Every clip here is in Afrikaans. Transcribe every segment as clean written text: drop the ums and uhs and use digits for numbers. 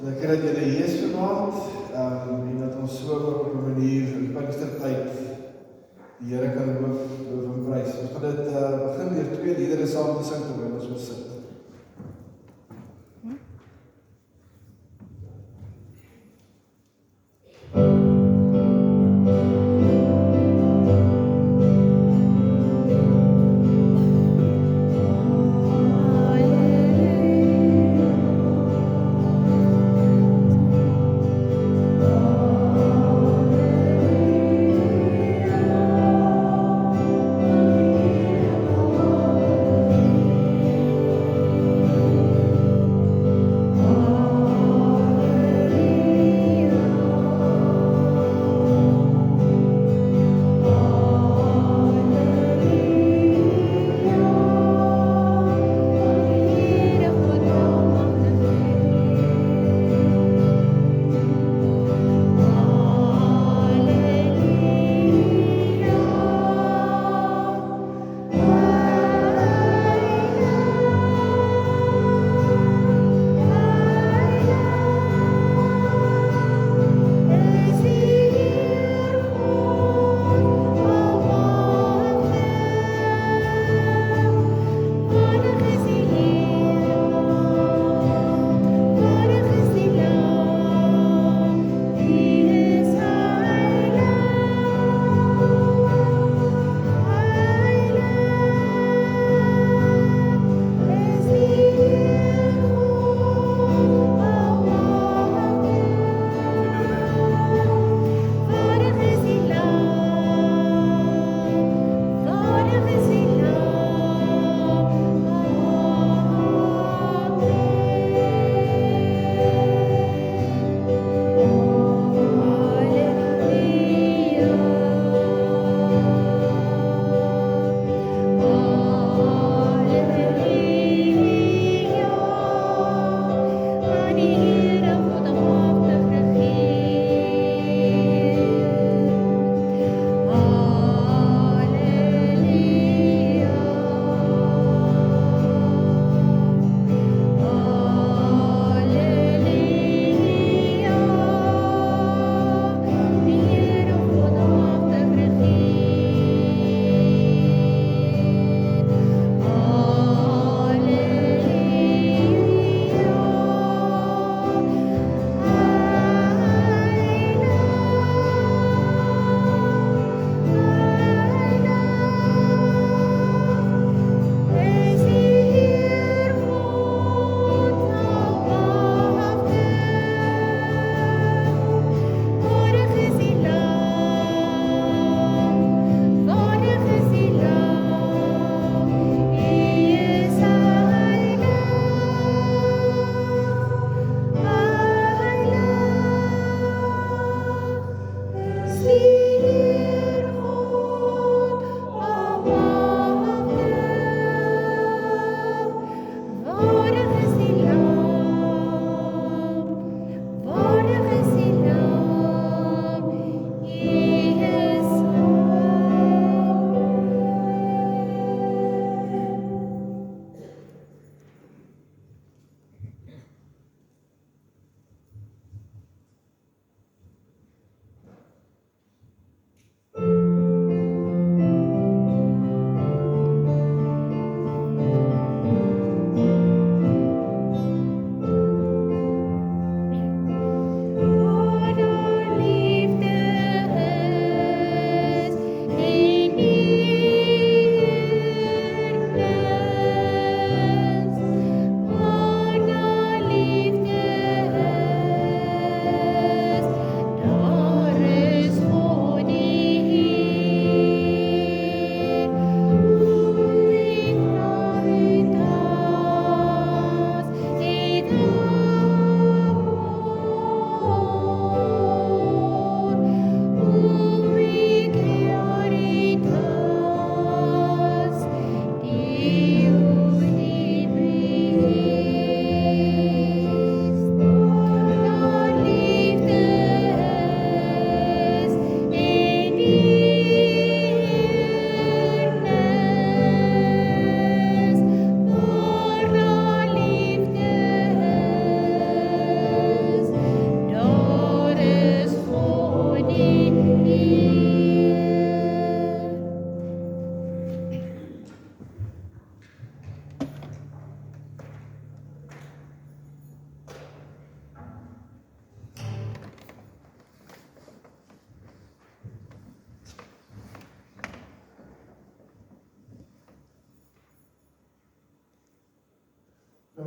Lekker dat julle hier is vanaand, en dat ons so op 'n manier in Pinkstertyd die Here kan loof en prys. Ons gaan dit begin deur 2 liedere saam te sing terwyl ons wil sit.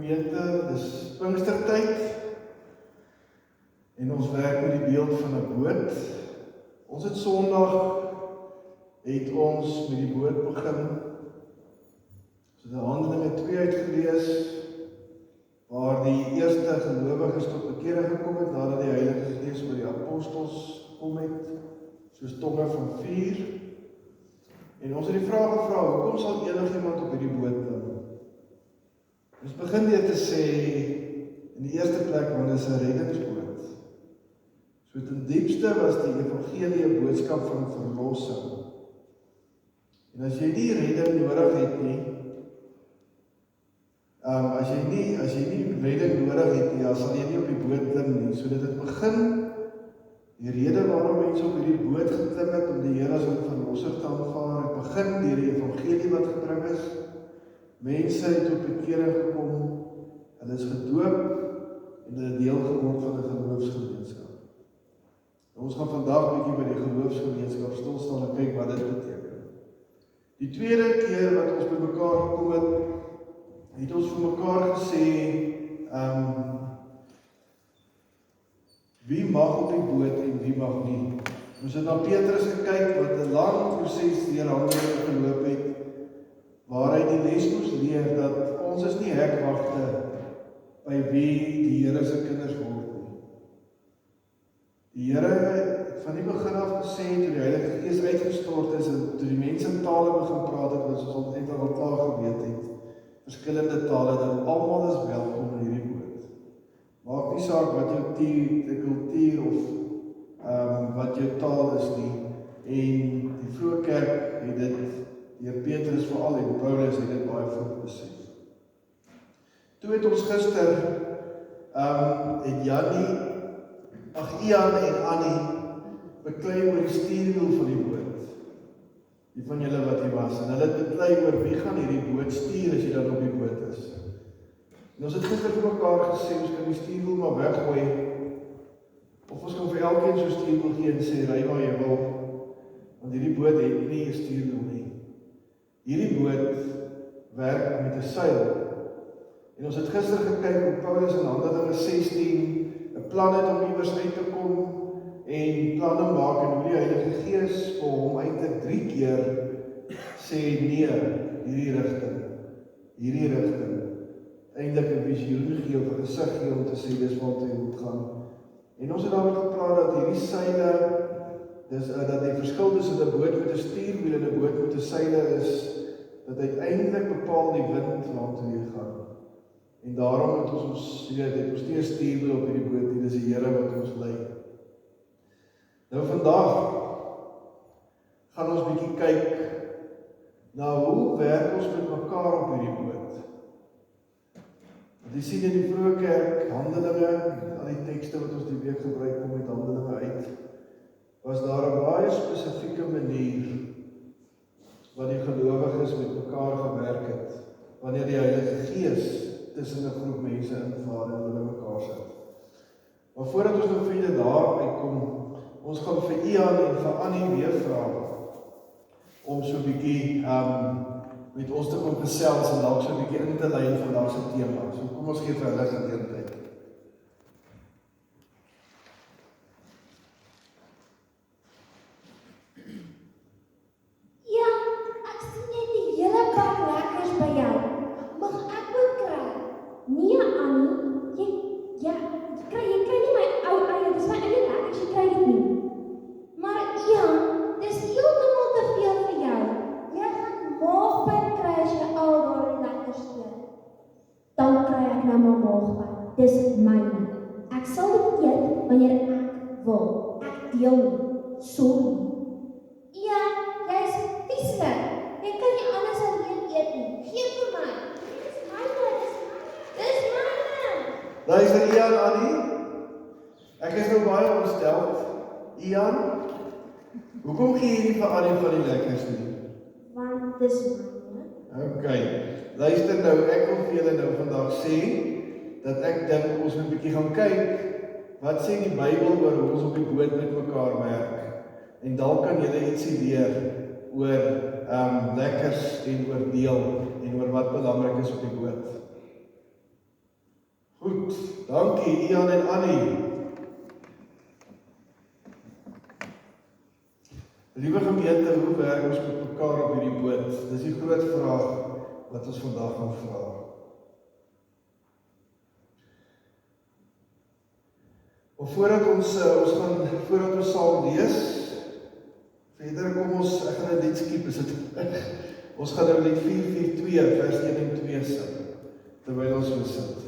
gemeente, dis Pinkstertyd en ons werk met die beeld van 'n boot. Ons het Sondag met die boot begin. Ons het Handelinge 2 uitgelees, waar die eerste gelowiges tot bekering gekom het, nadat die Heilige Gees oor die apostels gekom het, soos tonge van vuur. En ons het die vraag gevra, hoekom sal enigiemand op hierdie boot klim? Ons begin deur te sê, in die eerste plek, want dit is 'n reddingsboot. So ten diepste was die evangelie 'n boodskap van verlossing. En as jy nie redding nodig het nie, as jy nie redding nodig het nie, dan sal jy nie op die boot klim nie. So dit het begin, die rede waarom mense op hierdie boot geklim het, om die Here as 'n verlosser te aanvaar, het begin deur die evangelie wat gebring is. Mense het tot bekering gekom, hulle is gedoop, en hulle het deel geword van 'n geloofsgemeenskap. Ons gaan vandag bietjie by die geloofsgemeenskap stil staan en kyk wat dit beteken. Die tweede keer wat ons by mekaar gekom het ons vir mekaar gesê, wie mag op die boot en wie mag nie. Ons het na Petrus gekyk wat 'n lang proses deur Handelinge geloop het, waar hy die les moes leer dat ons is nie hekwagte by wie die Here se kinders word nie. Die Here het van die begin af gesê, toe die Heilige Gees uitgestort is en toe die mense in tale begin praat het, wat ons eintlik al klaar geweet het, verskillende tale, dat almal is welkom in hierdie boot. Maak nie saak wat jou kultuur of wat jou taal is nie. En die vroeë kerk het dit, deur Petrus veral en Paulus het dit baie vroeg besef. Toe het ons gister, het Ian en Annie beklei oor die stuurwiel van die boot. Die van julle wat hier was, en hulle het beklei oor wie gaan hierdie boot stuur as jy dan op die boot is. En ons het gister vir mekaar gesê, ons kan die stuurwiel maar weggooi, of ons kan vir elkeen so stuurwiel gee en sê, ry waar jy wil, want hierdie boot het nie 'n stuurwiel nie. Hierdie boot werk met 'n seil. En ons het gister gekyk hoe Paulus in Handelinge 16 'n plan het om iewers uit te kom en planne maak en hoe die Heilige Gees vir hom eintlik 3 keer sê nee, hierdie rigting. Eintlik 'n visioen gee of 'n gesig gee om te sê dis waartoe jy moet gaan. En ons het daaroor gepraat dat hierdie seile, dat die verskil tussen 'n boot met 'n stuurwiel en 'n boot met 'n seile is, dat uiteindelik bepaal die wind waartoe jy gaan. En daarom het ons nie 'n stuurwiel op hierdie boot nie, dis die Here wat ons lei. Nou vandag gaan ons bietjie kyk na hoe werk ons met mekaar op hierdie boot. Want jy sien in die vroeë kerk, Handelinge, al die tekste wat ons die week gebruik kom met Handelinge uit, was daar 'n baie spesifieke manier wat die gelowiges met mekaar gewerk het, wanneer die Heilige Gees tussen 'n groep mense invaar en hulle mekaar sit. Maar voordat ons nou vir daar uitkom, ons gaan vir Ian en vir Annie weer vra om so 'n bietjie met ons te kom gesels en dalk so 'n bietjie in te lei vir vandag se tema. So kom ons gee vir hulle geleentheid. Ja, ek sien net die hele pak lekkers by jou. Mag ek ook kry? Nee, Annie, jy kry nie my ou eie, dis my eie lekkers, jy kry dit nie. Maar Ian, dis heeltemal te veel vir jou. Jy gaan maagpyn kry as jy al daardie lekkers eet. Dan kry ek nou maar maagpyn. Dis myne. Ek sal dit eet wanneer ek wil. Ek deel nie. Sorry. Ian, jy's vieslik. Jy kan nie anders alleen eet nie. Geef vir my. Dis myne. Dis myne. Luister Ian, Annie, ek is nou baie ontsteld. Ian, hoekom gee jy nie vir Annie van die lekkers nie? Want dis myne. Okay, luister nou, ek wil vir julle nou vandag sê, dat ek dink ons moet 'n bietjie gaan kyk, wat sê die Bybel oor hoe ons op die boot met mekaar werk. En dalk kan julle ietsie leer oor lekkers en oor deel en oor wat belangrik is op die boot. Goed, dankie Ian en Annie. Liewe gemeente, hoe werk ons met mekaar op hierdie boot? Dis die groot vraag wat ons vandag gaan vra. Maar voordat ons saam lees, verder kom ons, ek gaan 'n lied skiep, is dit? Ons gaan nou lied 442 vers 1 en 2 sing, terwyl ons so sit.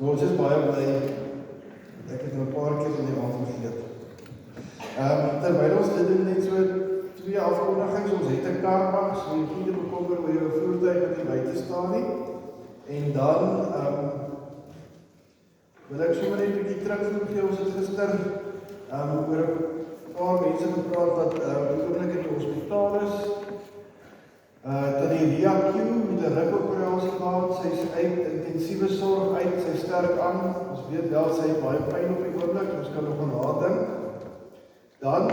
Ons is baie bly, ek het nou 'n paar keer in die hand vergeet. Terwyl ons dit doen, net so 2 afkondigings, ons het 'n karmag, so jy nie bekommer oor jou voertuig wat nie buite staan nie. En dan wil ek sommer net 'n bietjie terugvoer vir ons het gister oor 'n paar mense gepraat wat oomblik in die hospitaal is. Tannie Ria Q met 'n rugoperasie gehad, sy is uit intensiewe sorg uit, sy sterk aan. Ons weet wel sy het baie pyn op die oomblik, ons kan nog aan haar dink. Dan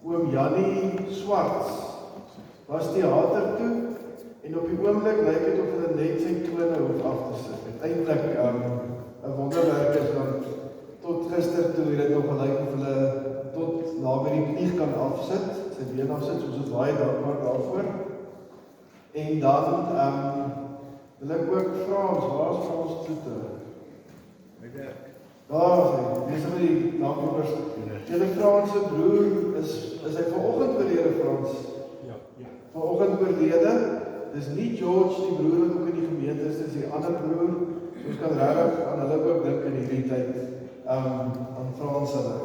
oom Jannie Swarts was teater toe en op die oomblik lyk dit of hulle net sy tone hoef af te sit. Uiteindelik 'n wonderwerk is want tot gister toe het dit nog gelyk of hulle tot naby die knie kan afsit, sy been afsit, soos ons baie dankbaar daarvoor. En dan wil ek ook Frans, waar is Frans Toete? Daar is hy, dis maar die naamhouders. Julle Frans se broer is hy vanoggend oorlede, Frans? Ja. Vanoggend oorlede. Dis nie George die broer wat ook in die gemeente is, dis die ander broer. Ons kan regtig aan hulle ook dink in hierdie tyd, aan Frans hulle.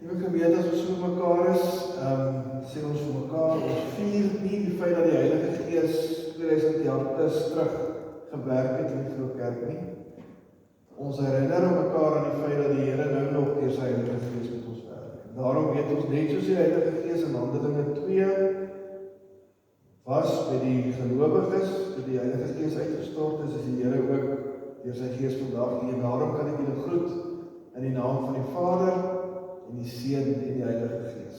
Die gemeente as ons so mekaar is, sê ons vir mekaar, ons vier nie die feit dat die Heilige Gees 2000 jaar terug gewerk het in die Groot Kerk nie. Ons herinner mekaar aan die feit dat die Here nou nog deur sy Heilige Gees met ons werk. Daarom weet ons net soos die Heilige Gees in Handelinge 2 was by die gelowiges, toe die Heilige Gees uitgestort is die Here ook deur sy Gees vandag hier. Daarom kan ek julle groet in die naam van die Vader en die Seun en die Heilige Gees.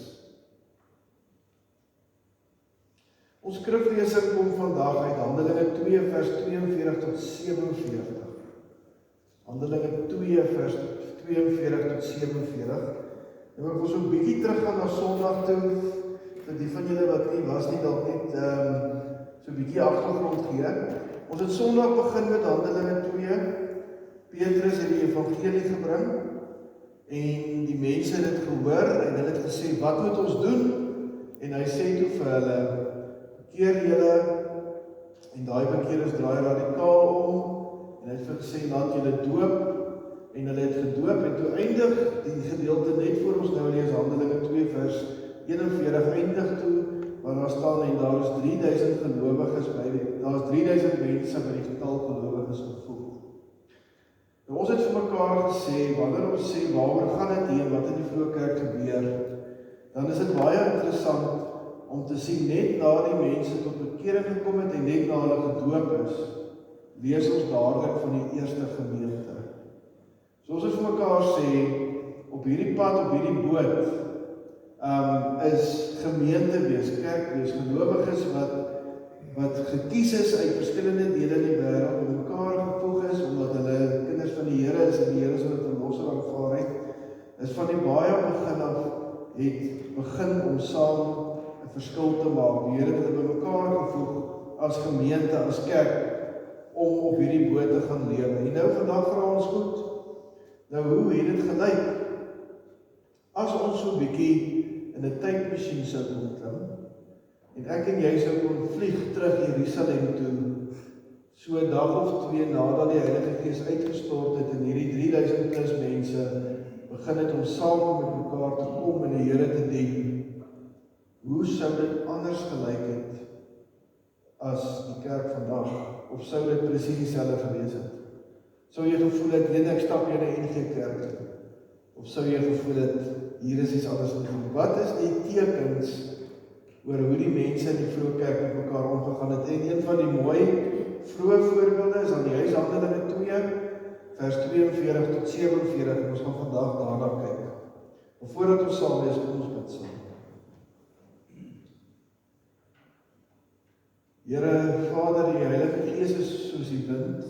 Ons skriflesing kom vandag uit Handelinge 2 vers 42 tot 47. Handelinge 2 vers 42 tot 47. En ek wil so 'n bietjie teruggaan na Sondag toe, vir die van julle wat nie was nie, dalk net so 'n bietjie agtergrond gee. Ons het Sondag begin met Handelinge 2. Petrus het die evangelie gebring en die mense het dit gehoor en hulle het gesê, wat moet ons doen? En hy sê toe vir hulle, bekeer julle, en daai bekeerders draai radikaal om, en hy het vir gesê, laat julle doop, en hulle het gedoop, en toe eindig die gedeelte net voor ons nou lees, Handelinge 2 vers 41, eindig toe, waar daar staan, en daar is 3000 gelowiges by daar is 3000 mense by die getal gelowiges gevoeg. Nou ons het vir mekaar gesê, wanneer ons sê, waaroor gaan dit hier, wat in die vroeë kerk gebeur, dan is dit baie interessant om te sien, net na die mense tot bekering gekom het en net na hulle gedoop is, lees ons dadelik van die eerste gemeente. So ons het vir mekaar sê, op hierdie pad, op hierdie boot, is gemeente wees, kerk wees, gelowiges wat gekies is uit verskillende dele in die wêreld, en mekaar gevoeg is, omdat hulle kinders van die Here is, en die Here sal dit verlosser aanvaar het, is van die baie begin af, het begin om saam 'n verskil te maak. Die Here het hulle by mekaar gevoeg as gemeente, as kerk, om op hierdie boot te gaan lewe. En nou vandag vra ons goed, nou hoe het dit gelyk? As ons so 'n bietjie in 'n tydmasjien sou kon klim, en ek en jy sou kon vlieg terug Jerusalem toe, so 'n dag of 2 nadat die Heilige Gees uitgestort het en hierdie 3000 plus mense begin het om saam met mekaar te kom en die Here te dien, hoe sou dit anders gelyk het as die kerk vandag? Of sou dit presies dieselfde gewees het? Sou jy gevoel het, ek stap jy na NG Kerk toe? Of sou jy gevoel het, hier is iets anders gevoel? Wat is die tekens oor hoe die mense in die vroeë kerk met mekaar omgegaan het? En een van die mooi vroeë voorbeelde is aan die Handelinge 2, vers 42 tot 47, en ons gaan vandag daarna kyk. Maar voordat ons saam lees, kom ons bid saam. Here Vader, die Heilige Gees is soos die wind,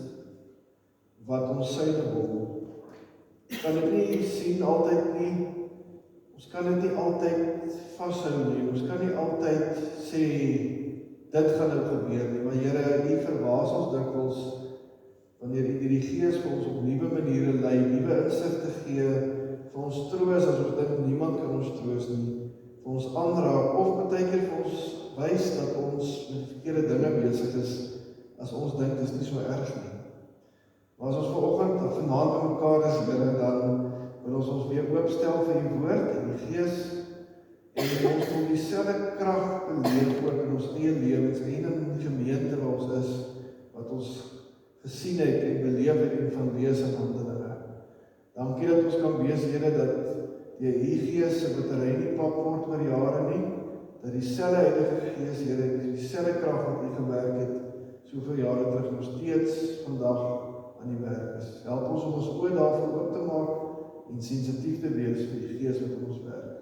wat ons syne wil. Ons kan dit nie sien altyd nie, ons kan dit nie altyd vashou nie, ons kan nie altyd sê, dit gaan nou gebeur nie, maar Here, U verbaas ons dikwels, wanneer U die Gees vir ons op nuwe maniere lei, nuwe insig te gee, vir ons troos, as ons dink niemand kan ons troos nie, vir ons aanraak, of baie keer vir ons wys dat ons met verkeerde dinge besig is, as ons dink dit is nie so erg nie. Maar as ons vanoggend of vanaand by mekaar is, Here, dan wil ons weer oopstel vir U woord en die Gees, en ons wil dieselfde krag beleef ook in ons eie lewens en in die gemeente waar ons is, wat ons gesien het en beleef het en van lees in Handelinge. Dankie dat ons kan wees, Here, dat die Gees se battery nie pap word oor jare nie, dat dieselfde Heilige Gees, Here, dieselfde krag wat U gewerk het, soveel jare terug, nog steeds vandag aan die werk is. Help ons om ons oë daarvoor oop te maak en sensitief te wees vir die Gees wat in ons werk.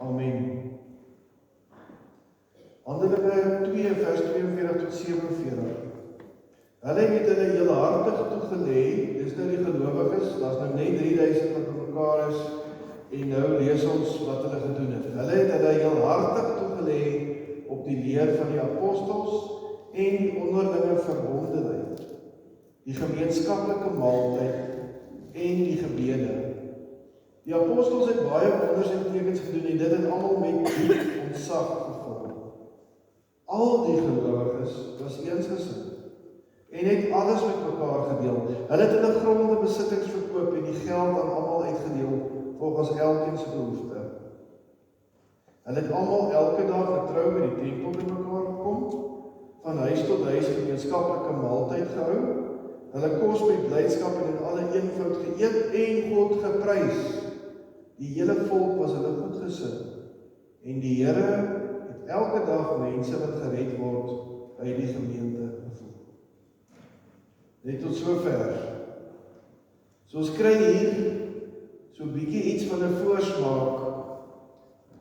Amen. Handelinge 2 vers 42 tot 47. Hulle het hulle heelhartig toegelê, dis nou die gelowiges, daar's nou net 3000 wat by mekaar is, en nou lees ons wat hulle gedoen het. Hulle het hulle heelhartig toegelê op die leer van die apostels en die onderlinge verbondenheid, die gemeenskaplike maaltyd en die gebede. Die apostels het baie wonders en tekens gedoen en dit het almal met diep ontzag gevolg. Al die gelowiges was eensgesind en het alles met mekaar gedeel. Hulle het hulle gronde besittings verkoop en die geld aan almal uitgedeel volgens elkeen se behoefte. Hulle het almal elke dag getrou by die tempel by mekaar gekom, van huis tot huis gemeenskaplike maaltyd gehou, hulle kos met blydskap en in alle eenvoud geëet en God geprys. Die hele volk was hulle goedgesind en die Here het elke dag mense wat gered word by die gemeente gevoeg. Net tot sover. So ons kry hier so 'n bietjie iets van 'n voorsmaak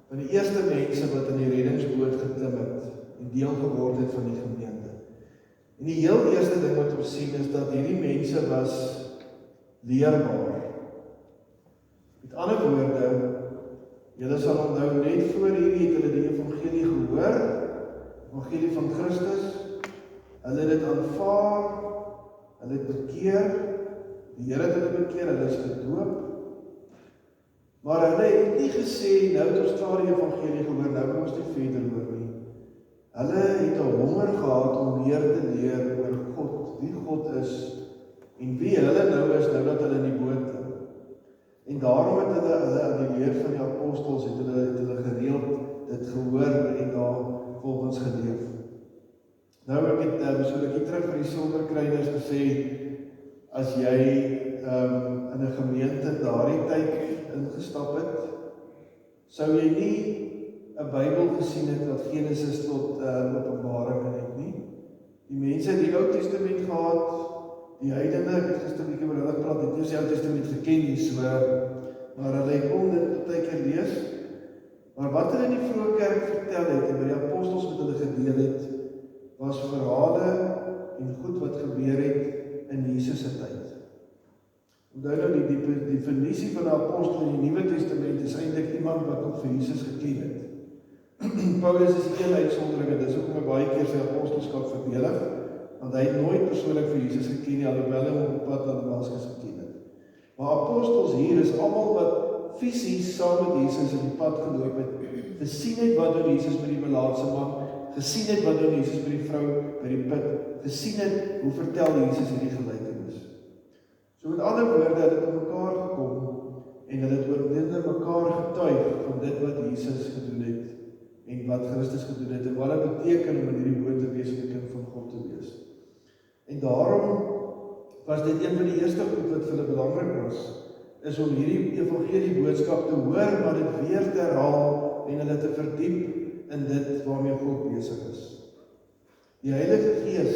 van die eerste mense wat in die reddingsboot geklim het en deel geword het van die gemeente. En die heel eerste ding wat ons sien is dat hierdie mense was leerbaar. Met ander woorde, Julle sal onthou net voor hierdie het hulle die evangelie gehoor, evangelie van Christus. Hulle het dit aanvaar, hulle het bekeer, die Here het hulle bekeer, hulle is gedoop. Maar hulle het nie gesê, nou het ons klaar die evangelie gehoor, nou kan ons nie verder hoor nie. Hulle het 'n honger gehad om meer te leer oor God, wie God is, en wie hulle nou is, nou dat hulle in die boot is. En daarom het hulle aan die leer van die apostels, het hulle gereeld dit gehoor en daar volgens geleef. Nou ek het so 'n bietjie terug van die Silverkryners gesê, as jy in 'n gemeente daardie tyd ingestap het, sou jy nie 'n Bybel gesien het wat Genesis tot Openbaring het nie. Die mense het die Ou Testament gehad, die heidene, ek het gister 'n bietjie oor hulle gepraat, het nie die Ou Testament geken nie, so, maar hulle kon dit baie keer lees. Maar wat hulle in die vroeë kerk vertel het, en wat die apostels met hulle gedeel het, was verhale en goed wat gebeur het in Jesus se tyd. Onthou nou die definisie van 'n apostel in die Nuwe Testament is eintlik iemand wat ook vir Jesus geken het. Paulus is een uitsondering, dis hoekom hy baie keer sy apostelskap verdedig, want hy het nooit persoonlik vir Jesus geken nie, alhoewel hy hom op pad na Damaskus geken het. Maar apostels hier is almal wat fisies saam met Jesus in die pad geloop het, gesien het wat doen Jesus met die melaatse man, gesien het wat doen Jesus met die vrou by die put, gesien het hoe vertel Jesus hierdie gelykenis. So met ander woorde, hulle het op mekaar gekom en hulle het oor mekaar getuig van dit wat Jesus gedoen het en wat Christus gedoen het en wat dit beteken om in hierdie boot te wees en 'n kind van God te wees. En daarom was dit een van die eerste goed wat vir hulle belangrik was, is om hierdie evangelie boodskap te hoor, maar dit weer te herhaal en hulle te verdiep in dit waarmee God besig is. Die Heilige Gees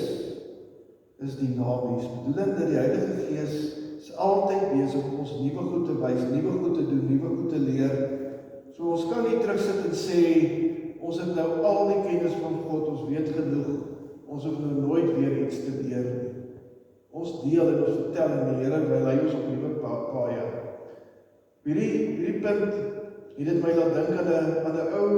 is dinamies, bedoelend dat die Heilige Gees is altyd besig om ons nuwe goed te wys, nuwe goed te doen, nuwe goed te leer. So ons kan nie terugsit en sê, ons het nou al die kennis van God, ons weet genoeg, ons hoef nou nooit weer iets te leer nie. Ons deel en ons vertel en die Here lei ons op nuwe paaie. Hierdie punt het dit my laat dink aan 'n ou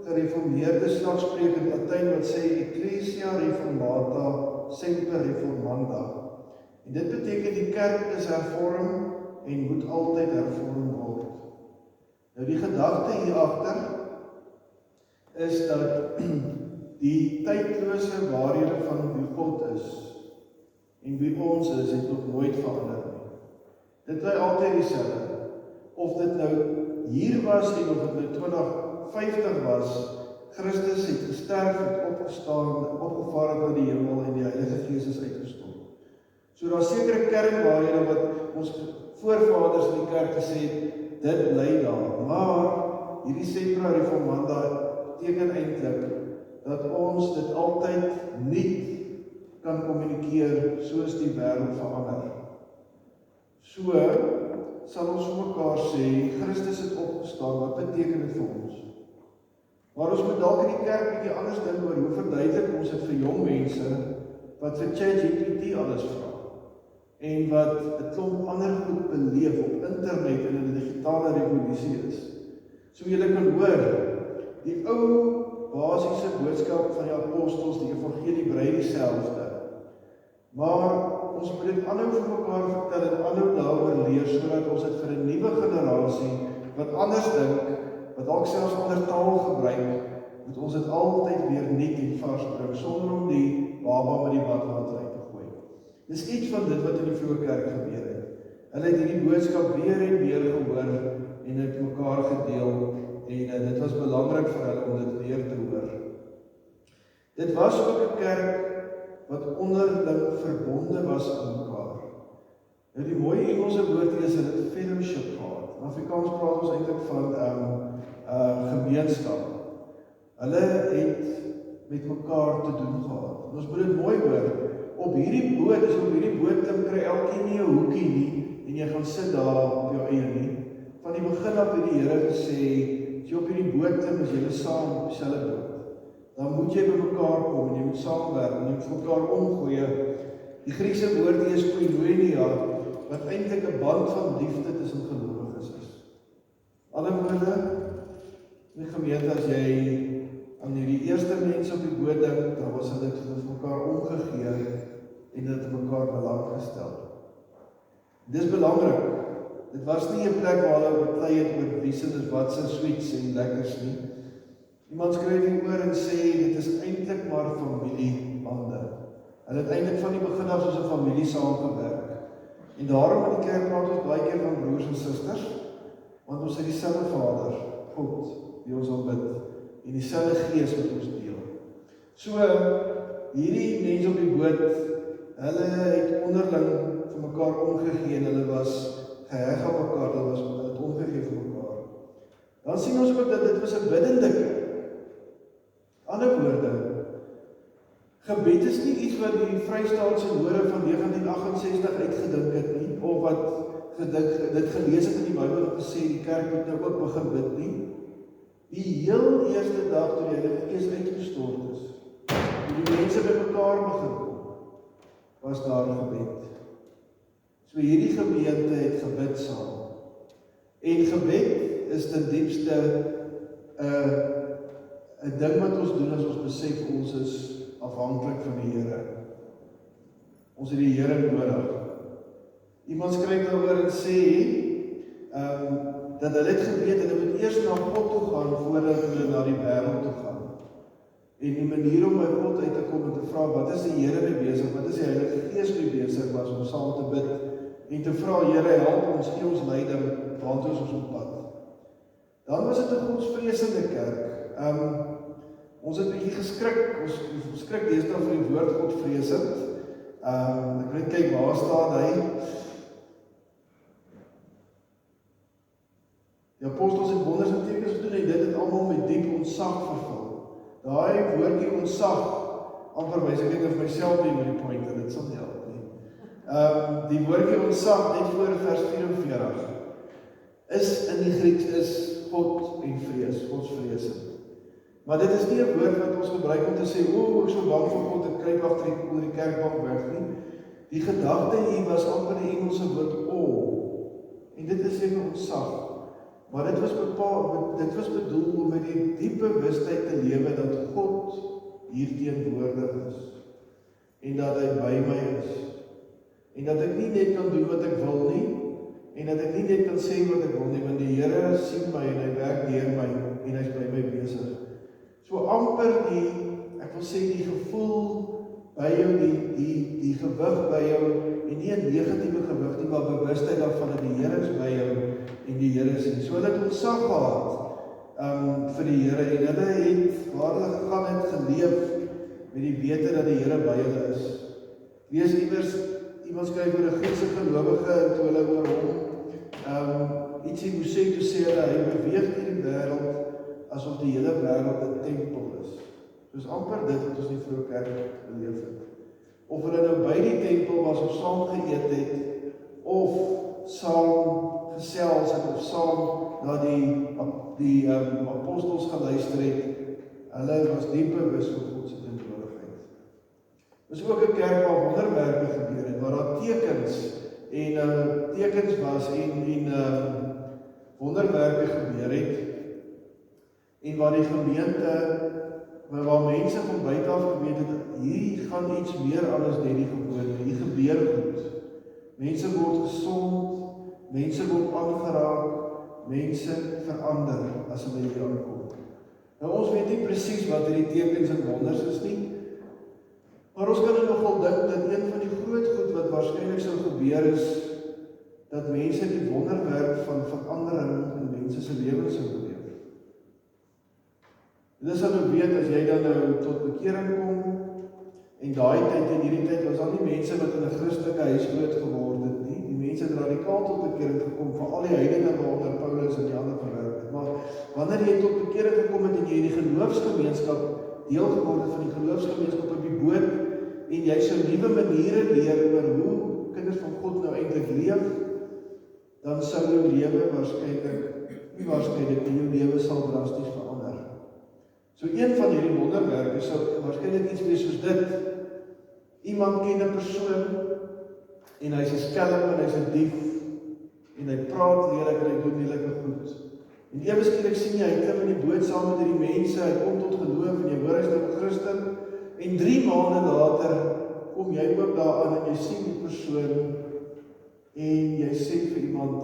gereformeerde slagspreuk in Latyn wat sê Ecclesia Reformata Semper Reformanda. En dit beteken die kerk is hervorm en moet altyd hervorm word. Nou die gedagte hier agter is dat die tydlose waarhede van wie God is en wie ons is, het nog nooit verander nie. Dit bly altyd dieselfde. Of dit nou hier was en of dit nou 2050 was, Christus het gesterf, het opgestaan, opgevaar na die hemel en die Heilige Gees is uitgestort. So daar sekere kernwaarhede wat ons voorvaders in die kerk gesê het, dit bly daar. Maar hierdie Semper Reformanda beteken eintlik dat ons dit altyd nie kan kommunikeer soos die wêreld verander. So sal ons vir mekaar sê, Christus het opgestaan, wat beteken dit vir ons? Maar ons moet dalk in die kerk bietjie anders dink oor hoe verduidelik ons dit vir jong mense wat vir ChatGPT alles vra en wat 'n klomp ander goed beleef op internet en in die digitale revolusie is. So julle kan hoor, die ou basiese boodskap van die apostels, die evangelie bly dieselfde. Maar ons moet dit aanhou vir mekaar vertel en aanhou daaroor leer, sodat ons dit vir 'n nuwe generasie wat anders dink, wat dalk selfs ander taal gebruik, moet ons dit altyd weer nuut en vars bring, sonder om die baba met die badwater uit te gooi. Dis iets van dit wat in die vroeë kerk gebeur het. Hulle het hierdie boodskap weer en weer gehoor en het mekaar gedeel en dit was belangrik vir hulle om dit weer te hoor. Dit was ook 'n kerk wat onderling verbonde was aan mekaar. Nou die mooi Engelse woord hier is hulle het fellowship gehad. In Afrikaans praat ons eintlik van gemeenskap. Hulle het met mekaar te doen gehad. En ons moet dit mooi hoor. Op hierdie boot, as jy op hierdie boot klim, kry elkeen nie 'n hoekie nie en jy gaan sit daar op jou eie nie. Van die begin af het die Here gesê, as jy op hierdie boot klim, is julle saam op dieselfde boot. Dan moet jy by mekaar kom en jy moet saamwerk en jy moet vir mekaar omgooi. Die Griekse woord hier is koinonia, wat eintlik 'n band van liefde tussen gelowiges is. Alle woorde, In die gemeente, as jy aan die eerste mense op die boot dink, dan was hulle vir mekaar omgegee en dit het mekaar belang gestel. Dis belangrik. Dit was nie 'n plek waar hulle beklei het oor wie se is wat se sweets en lekkers nie. Iemand skryf hieroor en sê dit is eintlik maar familiebande. Hulle het eintlik van die begin af soos 'n familie saamgewerk. En daarom in die kerk praat ons baie keer van broers en susters, want ons het dieselfde Vader, God, die ons aanbid, en dieselfde Gees wat ons deel. So, hierdie mense op die boot, hulle het onderling vir mekaar omgegee en hulle was geheg aan mekaar, hulle het omgegee vir mekaar. Dan sien ons ook dat dit was 'n biddende kerk. Ander woorde, gebed is nie iets wat die Vrystaatse Hore van 1968 uitgedink het nie, of wat dit gelees het in die Bybel en gesê die kerk moet nou ook begin bid nie. Die heel eerste dag toe die Heilige Gees uitgestort is, toe die mense by mekaar begin kom, was daar 'n gebed. So hierdie gemeente het gebid saam. En gebed is ten diepste 'n ding wat ons doen as ons besef ons is afhanklik van die Here. Ons het die Here nodig. Iemand skryf daaroor en sê dat hulle het geweet hulle moet eers na God toe gaan voordat hulle na die wêreld toe gaan. En die manier om by God uit te kom en te vra wat is die Here mee besig, wat is die Heilige Gees mee besig, was om saam te bid en te vra, Here help ons, gee ons leiding, waant ons op pad. Dan was dit 'n godsvreesende kerk. Ons het 'n bietjie geskrik, ons skrik deesdae vir die woord godvreesend. Ek wil net kyk waar staan hy. Die apostels het wonders en tekens gedoen en dit het almal met diep ontzag vervul. Daai woordjie ontzag, amper wys ek net of myself nie met die point en dit sal nie help nie. Die woordjie ontzag net voor vers 44 is in die Grieks is God en vrees, godsvreesend. Maar dit is nie 'n woord wat ons gebruik om te sê, ek is so bang vir God, ek kruip agter onder die kerkbank weg nie. Die gedagte hier was amper die Engelse woord en dit is seker ontzag. Maar dit was bedoel om met die diep bewustheid te lewe dat God hier teenwoordig is en dat hy by my is en dat ek nie net kan doen wat ek wil nie en dat ek nie net kan sê wat ek wil nie, want die Here sien my en hy werk deur my en hy's by my besig. So amper ek wil sê die gevoel by jou, die gewig by jou en nie 'n negatiewe gewig nie, maar bewustheid daarvan dat die Here is by jou en die Here sien. So hulle het ontzag gehad vir die Here en hulle het waar hulle gegaan het geleef met die wete dat die Here by hulle is. Lees iewers iemand skryf oor 'n Griekse gelowige en toe hulle oor hom ietsie moes sê toe sê hulle hy beweeg hierdie wêreld asof die hele wêreld 'n tempel is. Soos amper dit wat ons in die vroeë kerk beleef het. Of hulle nou by die tempel was of saam geëet het of saam gesels het of saam na die apostels geluister het, hulle was diep bewus van God se teenwoordigheid. Dis ook 'n kerk waar wonderwerke gebeur het, waar daar tekens was en wonderwerke gebeur het en waar die gemeente, waar mense van buite af geweet het, hier gaan iets meer aan as net die gewone, hier gebeur goed. Mense word gesond, mense word aangeraak, mense verander as hulle hier aankom. Nou ons weet nie presies wat hierdie tekens en wonders is nie, maar ons kan nogal dink dat een van die groot goed wat waarskynlik sou gebeur is, dat mense die wonderwerk van verandering in mense se lewens sou beleef. Dit sal nou weet, as jy dan nou tot bekering kom, en daai tyd en hierdie tyd was al nie mense wat in 'n Christelike huis groot geword het nie. Die mense het radikaal tot bekering gekom, vir al die heidene waaronder Paulus en die ander gewerk het. Maar wanneer jy tot bekering gekom het en jy in die geloofsgemeenskap deel geword het van die geloofsgemeenskap op die boot, en jy sou nuwe maniere leer oor hoe kinders van God nou eintlik leef, dan sou jou lewe waarskynlik jou lewe sal drasties verander. So een van hierdie wonderwerke sou waarskynlik iets wees soos dit. Iemand ken 'n persoon en hy's 'n skelm en hy's 'n dief en hy praat lelik en hy doen lelike goed. En ewe skielik sien jy, hy klim in die boot saam met hierdie mense, hy kom tot geloof en jy hoor hy's nou 'n Christen, en 3 maande later kom jy ook daar aan en jy sien die persoon en jy sê vir iemand,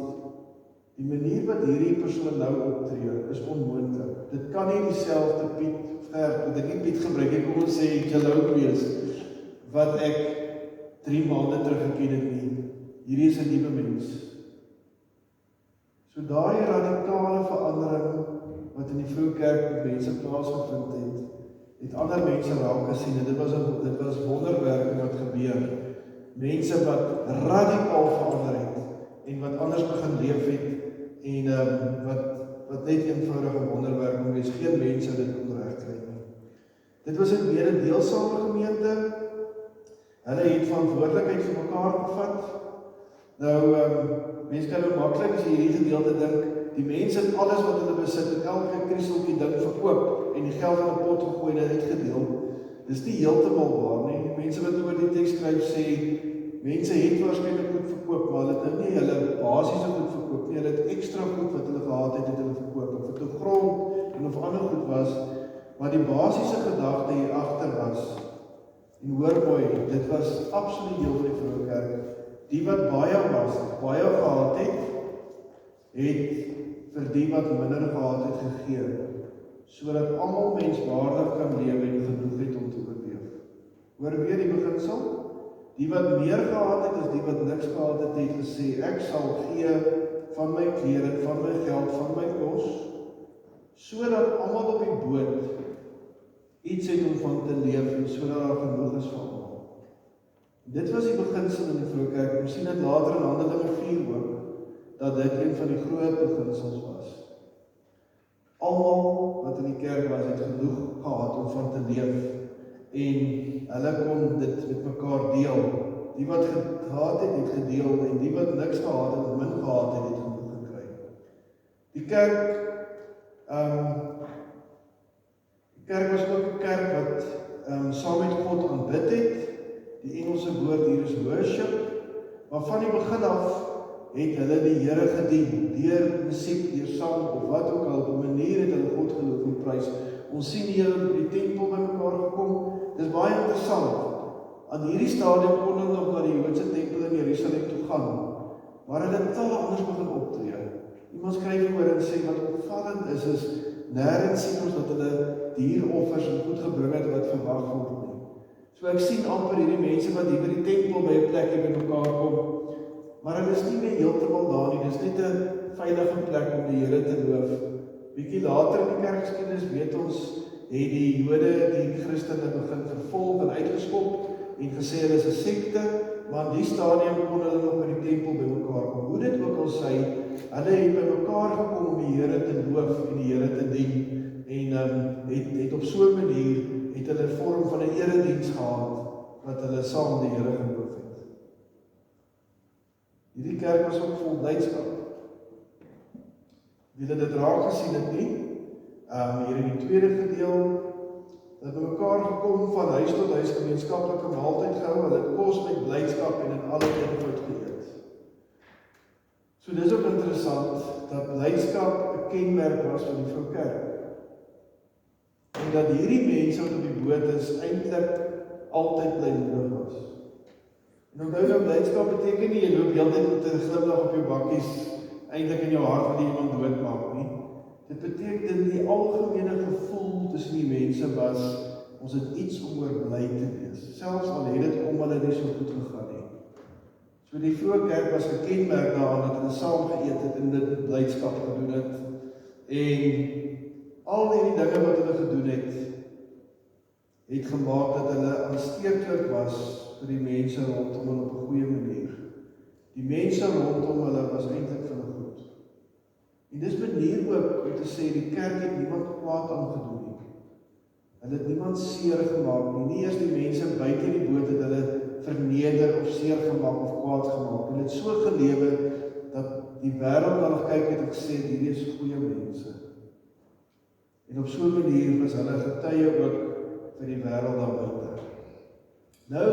die manier wat hierdie persoon nou optree is onmoontlik. Dit kan nie dieselfde Piet Gert, wat ek nie Piet gebruik, ek kom ons sê Jalou wees, wat ek 3 maande terug geken het nie. Hierdie is 'n nuwe mens. So daardie radikale verandering wat in die vroeë kerk met mense plaasgevind het ander mense raak gesien en dit was wonderwerke wat gebeur. Mense wat radikaal verander het en wat anders begin leef het en wat net eenvoudige wonderwerke wees. Geen mense dit kon regkry nie. Dit was 'n mededeelsame gemeente. Hulle het verantwoordelikheid vir mekaar gevat. Nou, mense kan nou maklik as jy hierdie gedeelte dink, die mense het alles wat hulle besit, en elke krieseltjie ding verkoop, en die geld in 'n pot gegooi en uitgedeel. Dis nie heeltemal waar nie. Die mense wat oor die teks skryf sê, mense het waarskynlik goed verkoop, maar hulle het nou nie hulle basiese goed verkoop nie, hulle het ekstra goed wat hulle gehad het hulle verkoop, of het 'n grond, en of ander goed was, maar die basiese gedagte hier agter was, en hoor mooi, dit was absoluut deel van die vroeë kerk. Die wat baie was, baie gehad het vir die wat minder gehad het gegee, sodat almal menswaardig kan lewe en genoeg het om te oorleef. Hoor weer die beginsel? Die wat meer gehad het, is die wat niks gehad het gesê, ek sal gee van my klere, van my geld, van my kos, sodat almal op die boot iets het om van te leef en sodat daar genoeg is vir almal. Dit was die beginsel in die vroeë kerk. Ons sien dit later in Handelinge 4 ook, dat dit een van die groot beginsels was. Almal wat in die kerk was, het genoeg gehad om van te leef en hulle kon dit met mekaar deel. Die wat gehad het, het gedeel en die wat niks gehad het, min gehad het, het genoeg gekry. Die kerk was ook 'n kerk wat saam met God aanbid het. Die Engelse woord hier is worship, maar van die begin af het hulle die Here gedien, deur musiek, deur sang of wat ook al, op 'n manier het hulle God geloof en prys. Ons sien hier in die tempel by mekaar gekom, dit is baie interessant. Aan hierdie stadium kon hulle nog na die Joodse tempel in Jerusalem toe gaan, maar hulle het totaal anders begin optree. Iemand skryf oor en sê wat opvallend is nêrens sien ons dat hulle dieroffers en goed gebring het wat verwag word nie. So ek sien amper hierdie mense wat hier by die tempel by 'n plek by mekaar kom, maar hulle is nie meer heeltemal daar nie, dis net 'n veilige plek om die Here te loof. Bietjie later in die kerkgeskiedenis weet ons, het die Jode die Christene begin vervolg en uitgeskop en gesê hulle is 'n sekte, maar in die stadium kon hulle nog by die tempel by mekaar kom. Hoe dit ook al sy, hulle het by mekaar gekom om die Here te loof en die Here te dien en het op so 'n manier het hulle 'n vorm van 'n erediens gehad wat hulle saam die Here geloof het. Hierdie kerk was ook vol blydskap. Wie dit raak gesien het nie, hier in die tweede gedeelte, dat by mekaar gekom van huis tot huis gemeenskaplike maaltyd gehou, hulle het kos met blydskap en in alle eenvoud geëet. So dis ook interessant dat blydskap 'n kenmerk was van die vroeë kerk. En dat hierdie mense wat op die boot is, eintlik altyd blymoedig was. En onthou nou, blydskap beteken nie, jy loop heeltyd met 'n glimlag op jou bakkies, eintlik in jou hart wat jy iemand doodmaak nie. Dit beteken die algemene gevoel tussen die mense was, ons het iets om oor bly te wees, selfs al het dit om hulle nie so goed gegaan nie. So die vroeë kerk was gekenmerk daaraan dat hulle saam geëet het en dit met blydskap gedoen het. En al hierdie dinge wat hulle gedoen het gemaak dat hulle aansteeklik was vir die mense rondom hulle op 'n goeie manier. Die mense rondom hulle was eintlik vir hulle goed. En dis manier ook om te sê, die kerk het niemand kwaad aangedoen nie. Hulle het niemand seer gemaak nie. Nie eers die mense buite die boot het hulle verneder of seer gemaak of kwaad gemaak. Hulle het so gelewe dat die wêreld na hulle kyk het en gesê, hierdie is goeie mense. En op so 'n manier was hulle getuie ook vir die wêreld daar buite. Nou,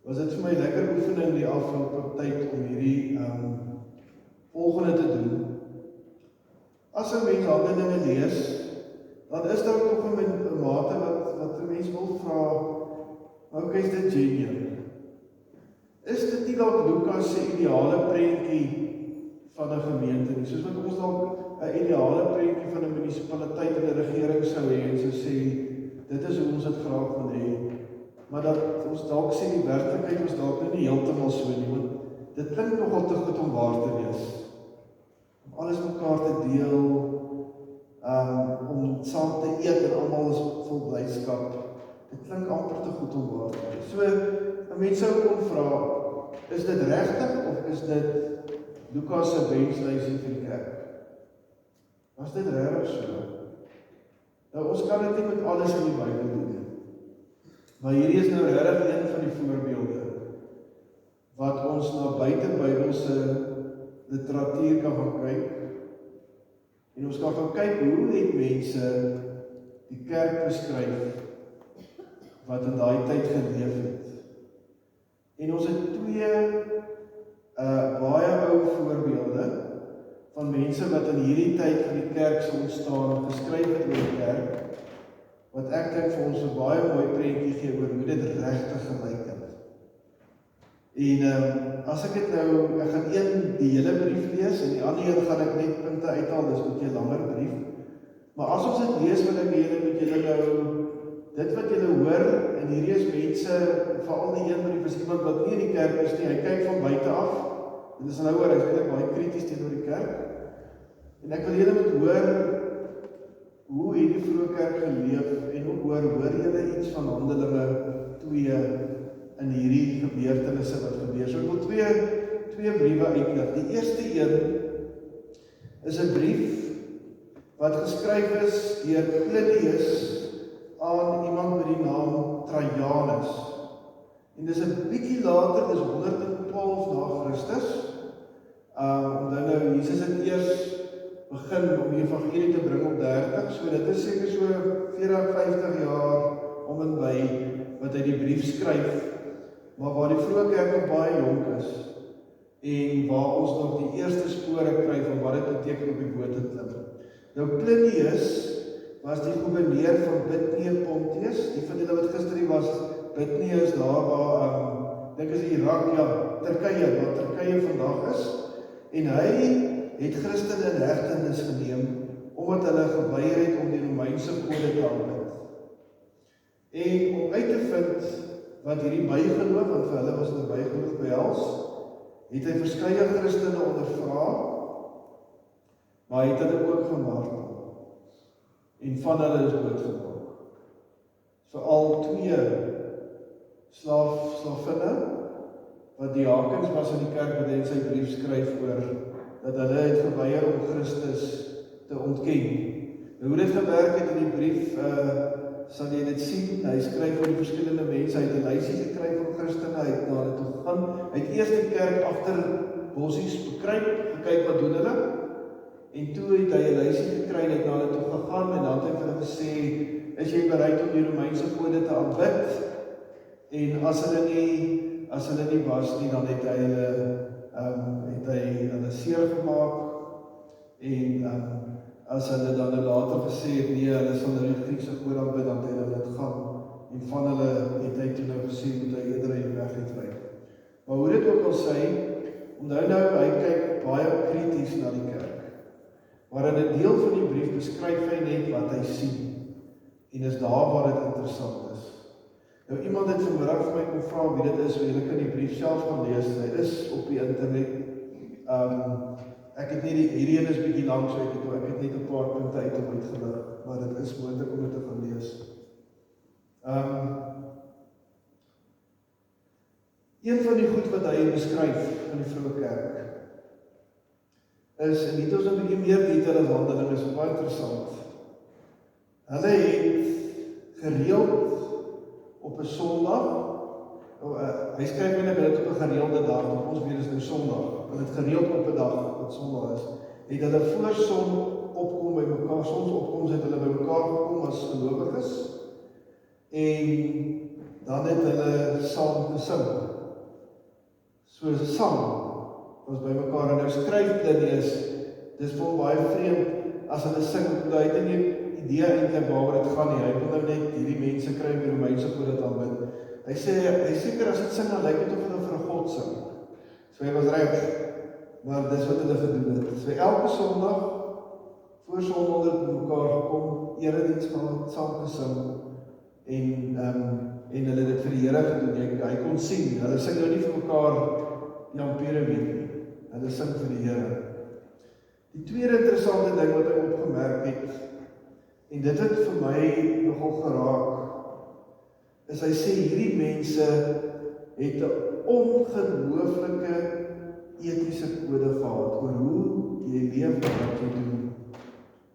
was dit vir my lekker oefening die afgelope tyd om hierdie volgende te doen. as 'n mens Handelinge lees, dan is daar nog 'n mate wat 'n mens wil vra, hoe is dit genuine? Is dit nie dalk Lukas se ideale prentjie van 'n gemeente nie, soos wat ons dalk 'n ideale prentjie van 'n munisipaliteit en 'n regering sou hê en sou sê, dit is hoe ons dit graag wil hê, maar dat ons dalk sê die werklikheid is dalk nie heeltemal so nie, want dit klink nogal te goed om waar te wees. Om alles mekaar te deel, om saam te eet en almal is vol blydskap. Dit klink amper te goed om waar te wees. So, 'n mens sou kon vra, is dit regtig of is dit Lukas se wenslysie vir die kerk? Was dit regtig so? Nou, ons kan dit nie met alles in die Bybel doen nie. Maar hierdie is nou regtig een van die voorbeelde wat ons na buite Bybelse literatuur kan gaan kyk. En ons kan gaan kyk hoe het mense die kerk beskryf wat in daai tyd geleef het. En ons het twee baie ou voorbeelde van mense wat in hierdie tyd van die kerk se ontstaan geskryf het oor die kerk, wat ek dink vir ons 'n baie mooi prentjie gee oor hoe dit regtig gelyk het. En as ek dit nou, ek gaan die hele brief lees en die ander een gaan ek net punte uithaal, dis 'n bietjie langer brief. Maar as ons dit lees, wil ek hê met julle nou, dit wat julle hoor, en hierdie is mense, veral die een brief is iemand wat nie in die kerk is nie, hy kyk van buite af, en dis nou hoor, hy is eintlik baie krities teenoor die kerk. En ek wil julle moet hoor, hoe het die vroeë kerk geleef, en ook hoor julle iets van Handelinge 2 in hierdie gebeurtenisse wat gebeur. So ek wil twee briewe uitlig. Die eerste een is 'n brief wat geskryf is deur Plinius aan iemand met die naam Trajanus. En dis 'n bietjie later, dis 112 na Christus. Nou Jesus het eers begin om die evangelie te bring op 30, so dit is seker so 40, 50 jaar om en by wat hy die brief skryf, maar waar die vroeë kerk nog baie jonk is, en waar ons nog die eerste spore kry van wat dit beteken op die boot te klim. Nou Plinius was die gouverneur van Bithynië Pontius, die van julle wat gister hier was, Bithynië is daar waar, dink is Irak, ja, Turkye, waar Turkye vandag is, en hy het Christene in hegtenis geneem, omdat hulle geweier het om die Romeinse kode te aanbid. En om uit te vind wat hierdie bygeloof, want vir hulle was dit bygeloof behels, het hy verskeie Christene ondervra, maar hy het hulle ook gemartel. En van hulle is doodgemaak. Veral 2 slavinne, wat diakens was in die kerk, wat hy in sy brief skryf oor, dat hulle het geweier om Christus te ontken. Nou, hoe dit gewerk het in die brief, sal jy dit sien, hy skryf oor die verskillende mense, hy het 'n lysie gekry van Christene, hy het na hulle toe gegaan, hy het eers die kerk agter bossies bekruip, gekyk wat doen hulle, en toe het hy 'n lysie gekry, en hy het na hulle toe gegaan, en dan het hy vir hulle gesê, is jy bereid om die Romeinse kode te aanbid? En as hulle nie was nie, dan het hy hulle seer gemaak, en as hulle dan later gesê het, nee, hulle sal nou die Griekse kode aanbid, dan het hulle dit gaan, en van hulle het hy toe nou gesê, moet hy eerder hy weg uitry. Maar hoe dit ook al sê, onthou nou, hy kyk baie krities na die kerk, maar in 'n deel van die brief beskryf hy net wat hy sien, en is daar waar dit interessant is. Nou iemand het vanmiddag vir my kom vra wie dit is, so julle kan die brief self gaan lees, hy is op die internet. Ek het nie hierdie een is bietjie lank, so ek het net 'n paar punte uit om uitgelig, maar dit is moontlik om dit te gaan lees. Een van die goed wat hy beskryf van die vroeë kerk is, en dit is 'n bietjie meer detail as Handelinge, is baie interessant. Hulle het gereeld op 'n Sondag, hy skryf net dit op 'n gereelde dag, want ons weet is nou Sondag, hulle het gereeld op 'n dag wat Sondag is, het hulle voor sonopkom by mekaar, sonsopkoms het hulle by mekaar gekom as gelowiges, en dan het hulle saam gesing. So sang was by mekaar, en nou skryf Plinius, dis vir hom baie vreemd, as hulle sing, hy het nie 'n idee eintlik waaroor dit gaan nie. Hy wil nou net hierdie mense kry om die Romeinse gode te aanbid. Hy seker as dit sing, dan lyk dit of hulle vir 'n God sing. So hy was reg, maar dis wat hulle gedoen het. So elke Sondag, voor Sondag het mekaar gekom, erediens gehad, saam gesing, en hulle het dit vir die Here gedoen. Hy kon sien, hulle sing nou nie vir mekaar Jan Pierewet nie. Hulle sing vir die Here. Die tweede interessante ding wat ek opgemerk het, en dit het vir my nogal geraak, is hy sê hierdie mense het 'n ongelooflike etiese kode gehad oor hoe jy leef en wat jy doen.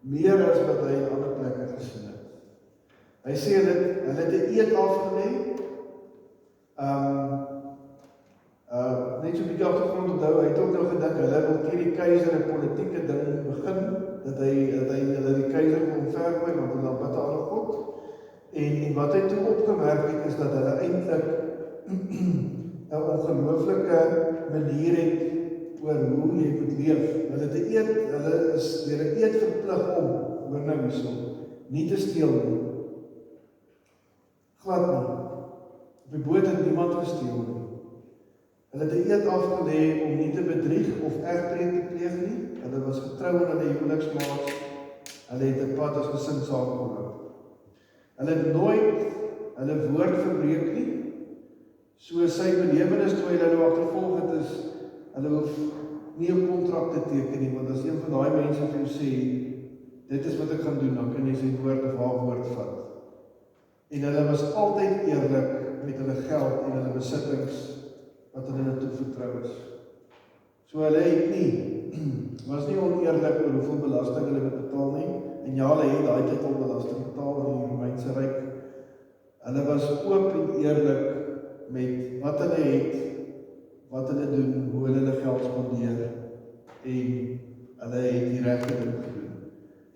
Meer as wat hy in ander plekke gesien het. Hy sê hulle het 'n eed afgelê. Net so 'n bietjie agtergrond onthou, hy het ook nou gedink, hulle wil teen die keiser 'n politieke ding begin, dat hy hulle die keiser wil omvergooi, want hulle aanbid 'n ander god. En wat hy toe opgemerk het, is dat hulle eintlik 'n ongelooflike manier het oor hoe jy moet leef. Hulle het 'n eed, hulle is deur 'n eed verplig om, hoor nou hierso, nie te steel nie. Glad nie. Op die boot het niemand gesteel nie. Hulle het 'n eed afgelê om nie te bedrieg of egbreek te pleeg nie. Hulle was getrou in hulle huweliksmaats. Hulle het 'n pad as gesin saamgeloop. Hulle het nooit hulle woord verbreek nie. So sy belewenis toe hy nou agtervolg het is, hulle hoef nie 'n kontrak te teken nie, want as een van daai mense vir jou sê, dit is wat ek gaan doen, dan kan jy sy woord of haar woord vat. En hulle was altyd eerlik met hulle geld en hulle besittings wat hulle net toevertrou is. So hulle het was nie oneerlik oor hoeveel belasting hulle moet betaal nie. En ja, hulle het daai tyd al belasting betaal in die Romeinse Ryk. Hulle was oop en eerlik met wat hulle het, wat hulle doen, hoe hulle geld spandeer, en hulle het die regte ding gedoen.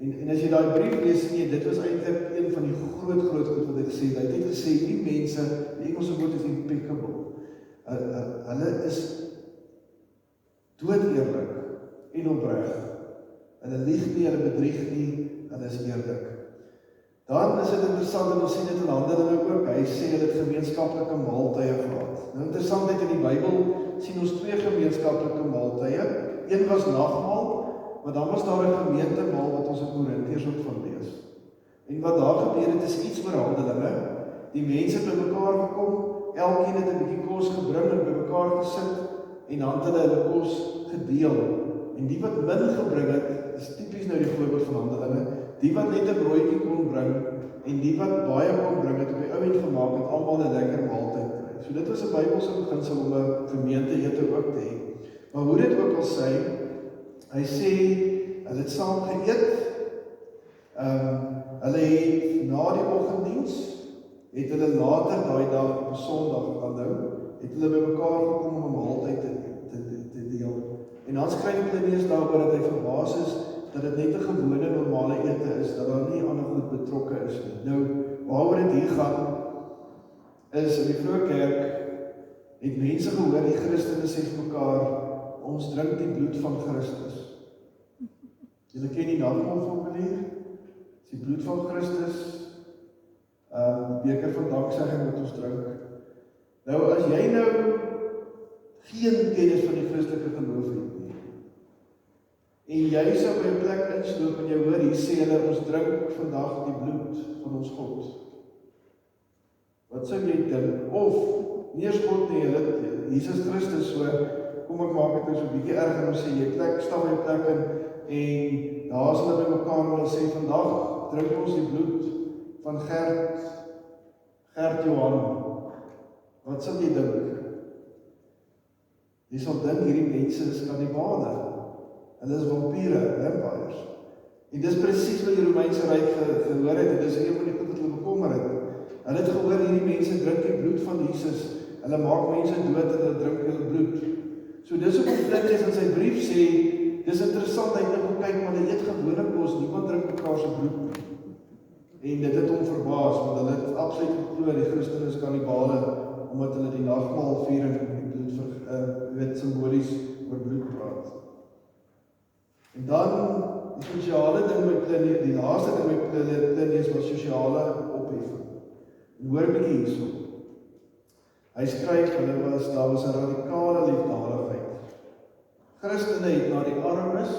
En as jy daai brief lees, dit was eintlik een van die groot goed wat hy gesê het. Hy het gesê, die mense, die Engelse woord is impeccable. Hulle is dood eerlik en opreg. Hulle lieg nie, hulle bedrieg nie, hulle is eerlik. Dan is dit interessant, en ons sien dit in Handelinge ook, hy sê hulle het gemeenskaplike maaltye gehad. Nou interessantheid in die Bybel sien ons twee gemeenskaplike maaltye. Een was nagmaal, maar dan was daar 'n gemeentemaal wat ons in Korintiërs ook van lees. En wat daar gebeur het is iets oor Handelinge. Die mense het bymekaar gekom, elkeen het 'n bietjie kos gebring en bymekaar gesit en dan het hulle kos gedeel. En die wat min gebring het, is tipies nou die voorbeeld van Handelinge, die wat net 'n broodjie kon bring en die wat baie kon bring het op die ou end gemaak het almal 'n lekker maaltyd kry. So dit was 'n Bybelse beginsel om 'n gemeenteete ook te hê. Maar hoe dit ook al sê, hy sê hulle het saam geëet. Hulle het na die oggenddiens het hulle later daai dag op 'n Sondag aanhou, het hulle bymekaar gekom om 'n maaltyd te deel. En dan skryf hulle lees daaroor dat hy verbaas is dat dit net 'n gewone normale ete is, dat daar nie ander goed betrokke is nie. Nou, waaroor dit hier gaan, is in die vroeë kerk het mense gehoor, die Christene sê vir mekaar, ons drink die bloed van Christus. Julle ken die nagmaalformulier? Dis die bloed van Christus, beker van danksegging wat ons drink. Nou, as jy nou geen kennis van die Christelike geloof het nie, en jy sou by 'n plek insloop en jy hoor, hier sê hulle, ons drink vandag die bloed van ons God. Wat sou jy dink? Of, nie eens God nie, Jesus Christus, so, kom ek maak het nou so 'n bietjie erger, om sê, jy stap by 'n plek in, en daar is hulle by mekaar, en hulle sê, vandag drink ons die bloed van Gert Johan. Wat sal jy dink? Jy sal dink, hierdie mense is kannibale. Hulle is vampiere, vampires. En dis presies wat die Romeinse Ryk gehoor het, en dis een van die goed wat hulle bekommer het. Hulle het gehoor, hierdie mense drink die bloed van Jesus, hulle maak mense dood en hulle drink hulle bloed. So dis ook wat Plinius in sy brief sê, dis interessant, hy het nou gekyk, maar hulle eet gewone kos, niemand drink mekaar se bloed nie. En dit het hom verbaas, want hulle het absoluut geglo, die Christene is kannibale, omdat hulle die nagmaal vier en die bloed simbolies oor bloed praat. En dan die sosiale ding by Plinius, die laaste ding by Plinius was sosiale opheffing. En hoor bietjie hierso. Hy skryf, daar was 'n radikale liefdadigheid. Christene het na die armes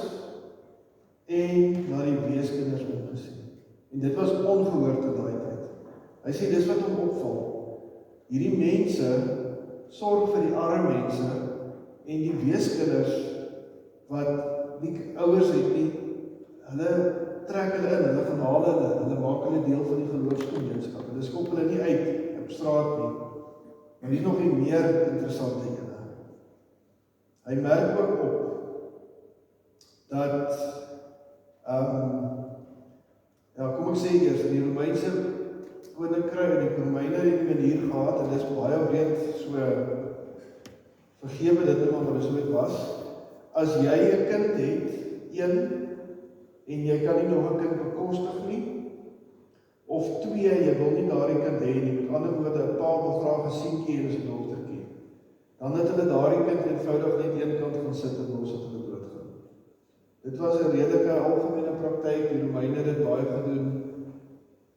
en na die weeskinders omgesien. En dit was ongehoord in daai tyd. Hy sê, dis wat hom opval. Hierdie mense sorg vir die arme mense en die weeskinders wat nie ouers het nie, hulle trek hulle in, hulle gaan haal hulle maak hulle deel van die geloofsgemeenskap. Hulle skop hulle nie uit op straat nie. Maar hier nog 'n meer interessante ene. Hy merk ook op dat kom ek sê eers, in die Romeinse koninkryk en die Romeine het die manier gehad, en dis baie breed, so vergewe dit maar wat dit so was. As jy 'n kind het, en jy kan nie nog 'n kind bekostig nie, of 2, jy wil nie daardie kind hê nie, met ander woorde, 'n pa wil graag 'n seentjie en 'n dogtertjie, dan het hulle daardie kind eenvoudig net een kant gaan sit en los het hulle doodgaan. Dit was 'n redelike algemene praktyk, die Romeine het dit baie gedoen.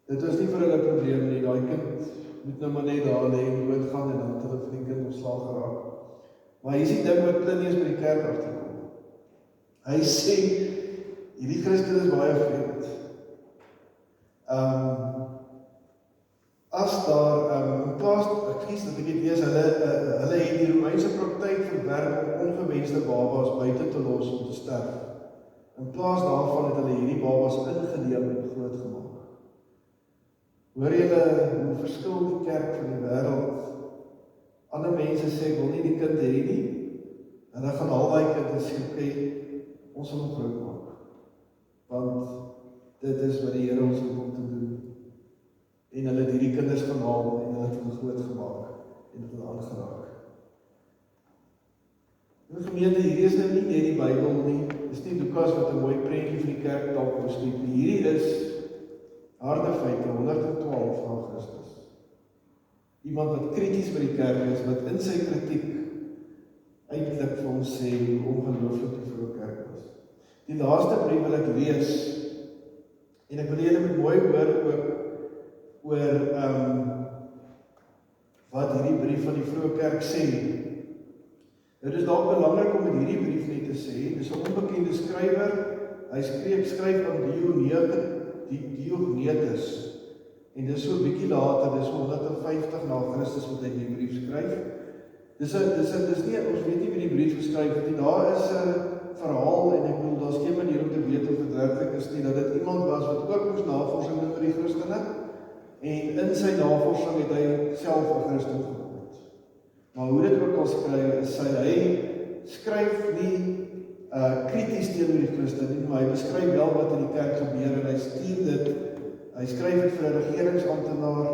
Dit was nie vir hulle probleem nie, daai kind moet nou maar net daar lê en doodgaan en dan het hulle vir die kind ontslaag geraak. Maar hier is die ding wat Plinius by die kerk afgekom. Hy sê, hierdie Christen is baie vreemd. As daar, in plaas, ek kies dat ek het lees, hulle het die Romeinse praktyk verwerp om ongewenste babas buite te los om te sterf. In plaas daarvan het hulle hierdie babas ingeneem en groot gemaak. Hoor julle hoe verskil die kerk van die wêreld? Ander mense sê, ek wil nie die kind hê nie, en hulle gaan al die kind en sê, okay, ons wil hom groot maak. Want dit is wat die Here ons roep om te doen. En hulle het hierdie kinders gaan haal en hulle het hom groot gemaak en het hulle aangeraak. In die gemeente, hierdie is nou nie net die Bybel nie, dis nie Lukas wat 'n mooi prentjie vir die kerk dalk beskryf nie. Hierdie is harde feite, 112 na Christus. Iemand wat krities by die kerk is, wat in sy kritiek eintlik vir ons sê hoe ongelooflik die vroeë kerk was. Die laaste brief wil ek lees, en ek wil julle met mooi hoor ook oor wat hierdie brief van die vroeë kerk sê. Dit is dalk belangrik om met hierdie brief net te sê, dis 'n onbekende skrywer, hy skryf aan Diognetus, en dis so 'n bietjie later, dis 150 na Christus wat hy die brief skryf. Dis nie, ons weet nie wie die brief geskryf het nie, daar is 'n verhaal, en ek bedoel, daar's geen manier om te weet of dit werklik is nie, dat dit iemand was wat ook moes navorsing doen vir die Christene, en in sy navorsing het hy self 'n Christen geword. Maar hoe dit ook al skryf, hy skryf nie krities teenoor die Christen nie, maar hy beskryf wel wat in die kerk gebeur, en hy stuur dit, hy skryf dit vir 'n regeringsamptenaar,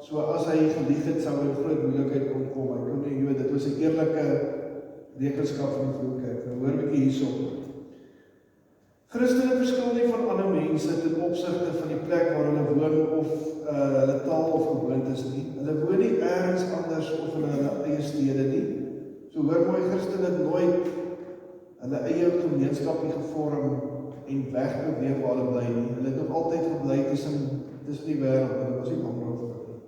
so as hy gelieg het, sou hy 'n groot moeilikheid kon kom, hy kon nie, dit was 'n eerlike rekenskap van die vroeë kerk. Nou hoor 'n bietjie hierso. Christene verskil nie van ander mense ten opsigte van die plek waar hulle woon of hulle taal of gewoontes nie. Hulle woon nie ergens anders of in hulle eie stede nie. So hoor mooi, Christene het nooit hulle eie gemeenskapie gevorm en wegbeweeg waar hulle bly nie. Hulle het nog altyd gebly tussen die wêreld, hulle was nie bang daarvoor nie.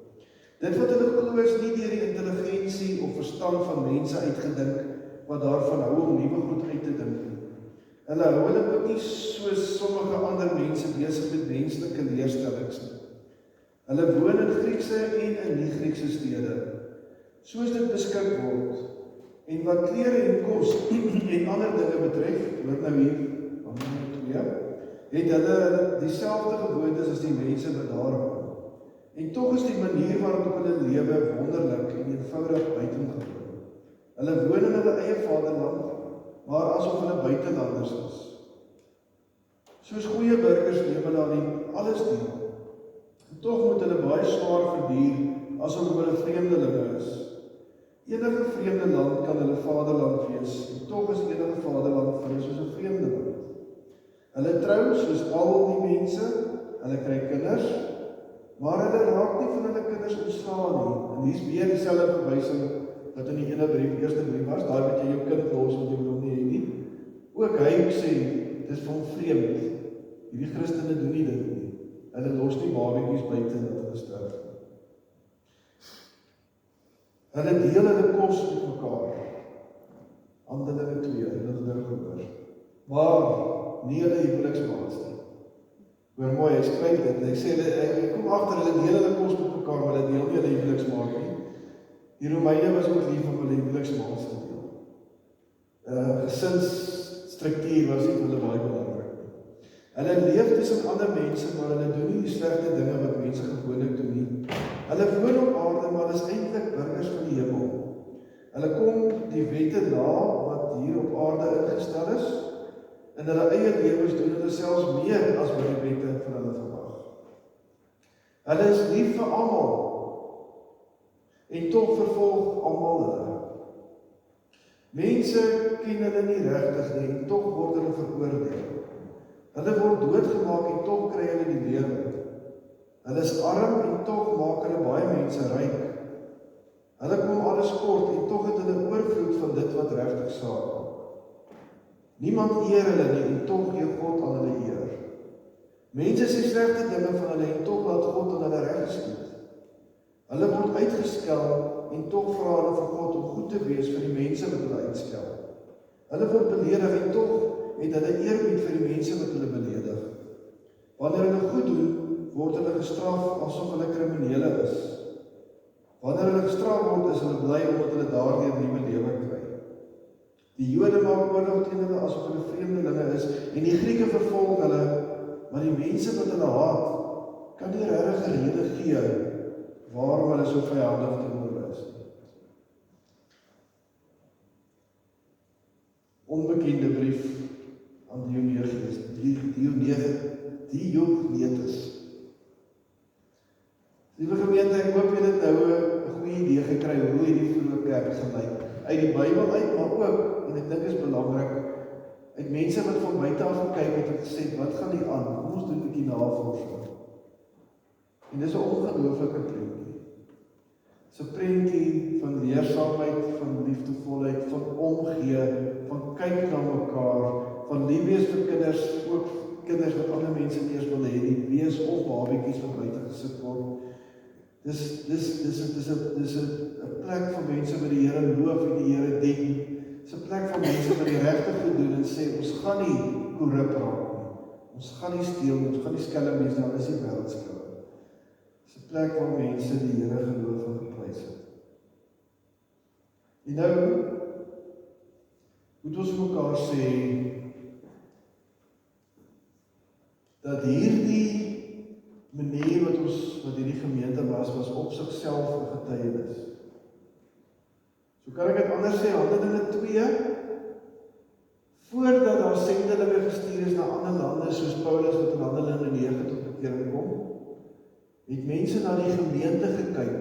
Dit wat hulle glo is nie deur die intelligensie of verstand van mense uitgedink, wat daarvan hou om nuwe goed uit te dink nie. Hulle hou hulle ook nie soos sommige ander mense besig met menslike leerstellings nie. Hulle woon in Griekse en in nie-Griekse stede, soos dit beskik word. En wat klere en kos en ander dinge betref, hoor nou hier, het hulle dieselfde gewoontes as die mense wat daar woon. En tog is die manier waarop hulle lewe wonderlik en eenvoudig buitengewoon. Hulle woon in hulle eie vaderland, maar asof hulle buitelanders is. Soos goeie burgers lewe hulle aan alles deel. En tog moet hulle baie swaar verduur, asof hulle vreemdelinge is. Enige vreemde land kan hulle vaderland wees, en tog is enige vaderland vir hulle soos 'n vreemde land. Hulle trou soos al die mense, hulle kry kinders, maar hulle raak nie van hulle kinders ontslaan nie. En hier is weer dieselfde verwysing wat in die eerste brief was, daai wat jy jou kind los want jy wil hom nie hê nie. Ook hy sê, dis vir hom vreemd, Hierdie Christene doen nie dit nie. Hulle los nie babietjies buite dat hulle sterf nie. Hulle deel hulle kos met mekaar. Handelinge 2, hulle het nou gehoor. Maar nie hulle huweliksmaats nie. Hoor mooi, hy skryf dit. Hy sê, hy kom agter, hulle deel hulle kos met mekaar, maar hulle deel nie hulle huweliksmaat nie. Die Romeine was ook lief om hulle huweliksmaats te deel. Gesinsstruktuur was nie hulle baie belangrik nie. Hulle leef tussen ander mense, maar hulle doen nie die slegte dinge wat mense gewoonlik doen nie. Hulle woon op aarde, maar hulle is eintlik burgers van die hemel. Hulle kom die wette na wat hier op aarde ingestel is. In hulle eie lewens doen hulle selfs meer as wat die wette van hulle verwag. Hulle is lief vir almal en tog vervolg almal hulle. Mense ken hulle nie regtig nie en tog word hulle veroordeel. Hulle word doodgemaak en tog kry hulle die lewe. Hulle is arm en tog maak hulle baie mense ryk. Hulle kom alles kort en tog het hulle oorvloed van dit wat regtig saak maak. Niemand eer hulle nie en tog gee God aan hulle eer. Mense sê slegte dinge van hulle en tog laat God aan hulle reg geskied. Hulle word uitgeskel en tog vra hulle vir God om goed te wees vir die mense wat hulle uitskel. Hulle word beledig en tog het hulle eerbied vir die mense wat hulle beledig. Wanneer hulle goed doen, word hulle gestraf asof hulle kriminele is. Wanneer hulle gestraf word, is hulle bly omdat hulle daardeur nuwe lewe kry. Die Jode maak oorlog teen hulle asof hulle vreemdelinge is en die Grieke vervolg hulle, maar die mense wat hulle haat, kan nie regtig 'n rede gee waarom hulle so vyandig teenoor hulle is nie. Onbekende brief aan Diogenes. Liewe gemeente, ek hoop julle het nou 'n goeie idee gekry hoe hierdie vroeë kerk gelyk. Uit die Bybel uit, maar ook, en ek dink is belangrik, uit mense wat van buite af gekyk het en gesê, wat gaan hier aan? Kom ons doen 'n bietjie navorsing. En dis 'n ongelooflike prentjie. Dis 'n prentjie van leersaamheid, van liefdevolheid, van omgee, van kyk na mekaar, van lief wees vir kinders, ook kinders wat ander mense nie eers wil hê nie, wees of babietjies wat buite gesit word. Dis 'n plek vir mense wat die Here loof en die Here dien. Dis 'n plek vir mense wat die regte goed doen en sê, ons gaan nie korrup raak nie. Ons gaan nie steel nie, ons gaan nie skelm wees nie, al is die wêreld skelm. Dis 'n plek waar mense die Here geloof en geprys het. En nou moet ons mekaar sê dat hierdie manier wat hierdie gemeente was op sigself 'n getuienis. So kan ek dit anders sê, Handelinge 2, voordat daar sendelinge gestuur is na ander lande, soos Paulus wat in Handelinge 9 tot bekering kom, het mense na die gemeente gekyk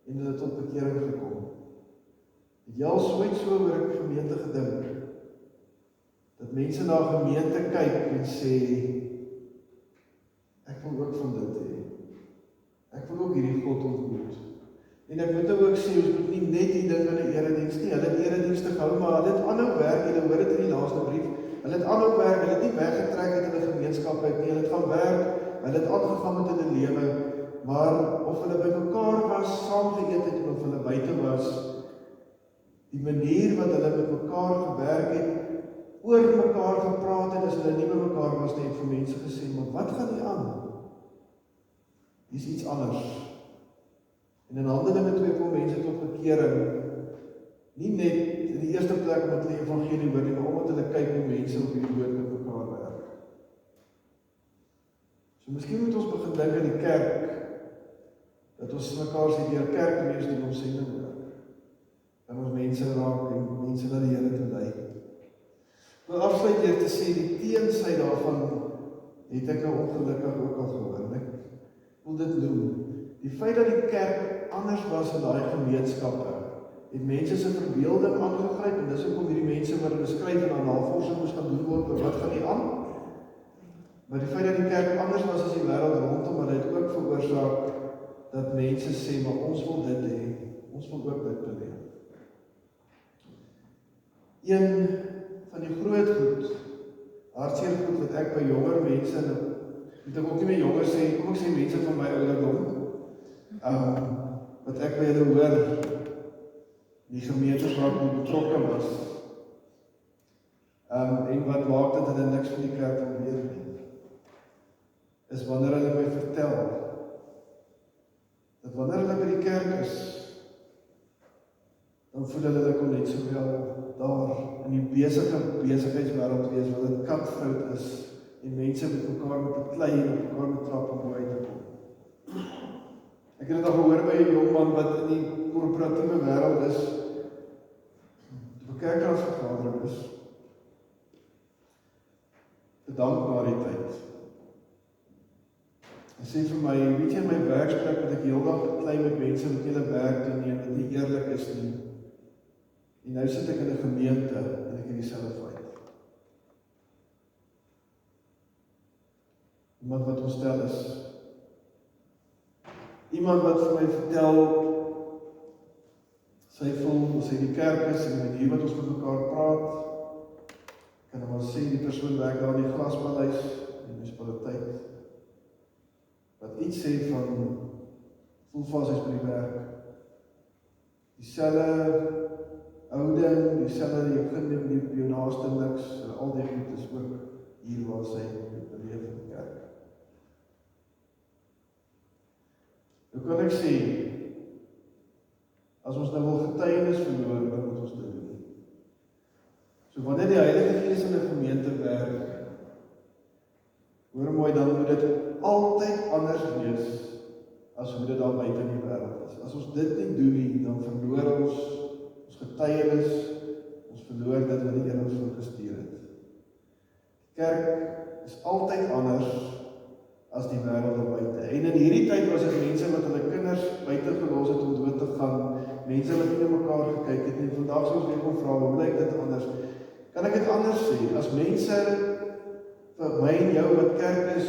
en hulle tot bekering gekom. Het jy al so oor 'n gemeente gedink? Dat mense na 'n gemeente kyk en sê, ek wil ook van dit hê. Ek wil ook hierdie God ontmoet. En ek moet ook sê, ons moet nie net die ding in 'n erediens nie. Hulle het eredienste gehou, maar hulle het aanhou werk. Julle hoor dit in die laaste brief. Hulle het aanhou werk. Hulle het nie weggetrek uit hulle gemeenskap uit nie. Hulle het gaan werk. Hulle het aangegaan met hulle lewe. Maar of hulle by mekaar was, saam geëet het of hulle buite was, die manier wat hulle met mekaar gewerk het, oor mekaar gepraat het, as hulle nie by mekaar was nie, het vir mense gesê, maar wat gaan hier aan? Dis iets anders. En in Handelinge 2 kom mense tot bekering, nie net in die eerste plek omdat hulle evangelie hoor nie, maar omdat hulle kyk hoe mense op hierdie woord met mekaar werk. So miskien moet ons begin dink in die kerk, dat ons mekaar sê deur kerkmense doen ons sending werk. En ons mense raak en mense na die Here te lei. Ek wil afsluit deur te sê, die teensy daarvan het ek nou ongelukkig ook al gehoor. Ek wil dit noem. Die feit dat die kerk anders was in daai gemeenskappe, het mense se verbeelding aangegryp, en dis hoekom hierdie mense wat hulle skryf en aan navorsing moes gaan doen word, wat gaan hier aan? Maar die feit dat die kerk anders was as die wêreld rondom hulle, het ook veroorsaak dat mense sê, maar ons wil dit hê, ons wil ook dit beleef. Een van die groot goed hartseer goed wat ek by jonger mense, en moet ek ook nie meer jonger sê, kom ek sê mense van my ouderdom, wat ek by hulle hoor, die gemeentes waar ek betrokke was, en wat maak dat hulle niks van die kerk wil leer nie, is wanneer hulle my vertel, dat wanneer hulle by die kerk is, dan voel hulle kom net sowel daar in die besigheidswêreld wees, wat dit cutthroat is, en mense met mekaar met beklei en met mekaar met trap om uit te kom. Ek het dit al gehoor by 'n jong man wat in die korporatiewe wêreld is, op 'n kerkraadsvergadering is, bedank na die tyd. Hy sê vir my, weet jy, in my werksplek wat ek heeldag beklei met mense wat hulle werk doen nie, en wat nie eerlik is nie. En nou sit ek in 'n gemeente en ek het dieselfde feit. Iemand wat ontstel is. Iemand wat vir my vertel, sy voel, as hy die kerk is, en die manier wat ons met mekaar praat, kan ek maar sê, die persoon werk daar in die glaspaleis, in die munisipaliteit, wat iets sê van, voel vas is by die werk. Dieselfde houding, dieselfde jy begin met jou naaste niks, en al die goed is ook hier waar sy beleef in die kerk. Hoe kan ek sê, as ons nou wil getuienis verloor, dan moet ons dit doen. So wanneer die Heilige Gees in 'n gemeente werk, hoor mooi, dan moet dit altyd anders wees, as hoe dit daar buite in die wêreld is. As ons dit nie doen nie, dan verloor ons getuienis, ons verloor dit wat die Here ons voorgestuur het. Die kerk is altyd anders as die wêreld daar buite. En in hierdie tyd was dit mense wat hulle kinders buite gelos het om dood te gaan, mense wat nie na mekaar gekyk het nie. Vandag sou ons weer kon vra, hoe lyk dit anders? Kan ek dit anders sê? As mense vir my en jou wat kerk is,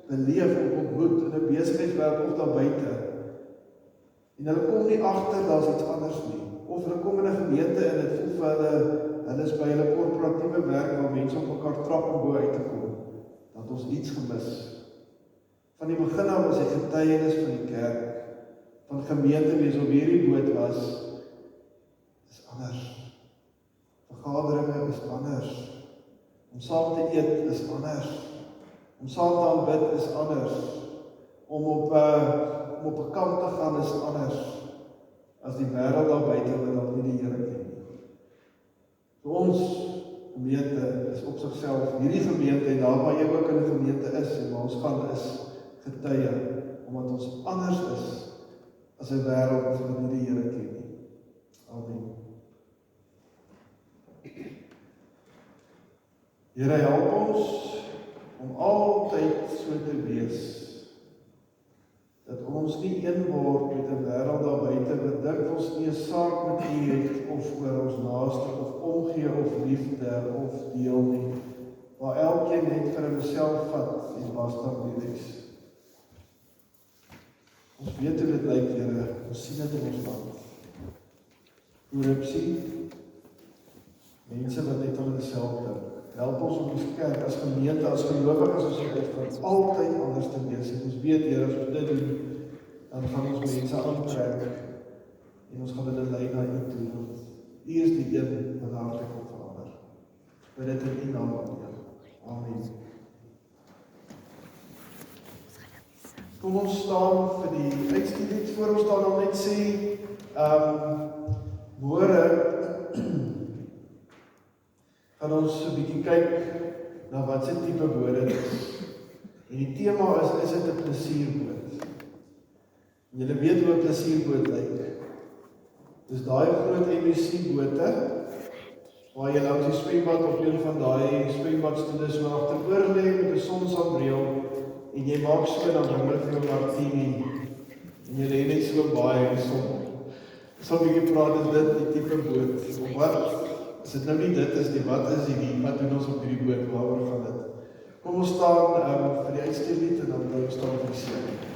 beleef of ontmoet in 'n besigheidswêreld of daar buite, en hulle kom nie agter daar's iets anders nie. Of hulle kom in 'n gemeente en dit voel vir hulle is by hulle korporatiewe werk waar mense op mekaar trap om bo uit te kom, dat ons iets gemis. Van die begin af was die getuienis van die kerk, van gemeente wees op hierdie boot was, is anders. Vergaderinge is anders. Om saam te eet is anders. Om saam te aanbid is anders. Om op 'n kamp te gaan is anders. As die wêreld daar buite wat dalk nie die Here ken nie. Vir ons gemeente is op sigself, hierdie gemeente en daar waar jy ook in 'n gemeente is en waar ons gaan is getuie, omdat ons anders is as 'n wêreld wat nie die Here ken nie. Amen. Here, help ons om altyd so te wees, dat ons nie een word met 'n wêreld daar buite wat dikwels nie 'n saak met U het of oor ons naaste of omgee of liefde of deel nie, waar elkeen net vir homself vat en basta is. Ons weet hoe dit lyk, Here, ons sien dit in ons land. Korrupsie, mense wat net aan hulle dink. Help ons om ons kerk as gemeente, as gelowiges, as ons altyd anders te wees. En ons weet, Here, as ons dit doen, dan gaan ons mense aantrek en ons gaan hulle lei na U toe. Want U is die een wat harte kan verander. Bid dit in U naam, Here. Amen. Kom ons staan vir die uitstuurlied. Voor ons staan om net sê, woorde, gaan ons 'n bietjie kyk na wat se tipe woorde dit is. En die tema is dit 'n plesierboot? En julle weet hoe 'n plesierboot lyk. Dis daai groot MSC-bote waar jy langs die swembad op een van daai swembadstoele so agteroor lê met 'n sonsanbreel en jy maak so dan bring hulle vir jou martini en jy lê net so baie in die son. So 'n bietjie praat is dit die tipe boot. Of wat? As dit nou nie dit is nie, wat is hierdie? Wat doen ons op hierdie boot? Waaroor gaan dit? Kom ons staan vir die uitstuurlied en dan bly ons staan vir die seën.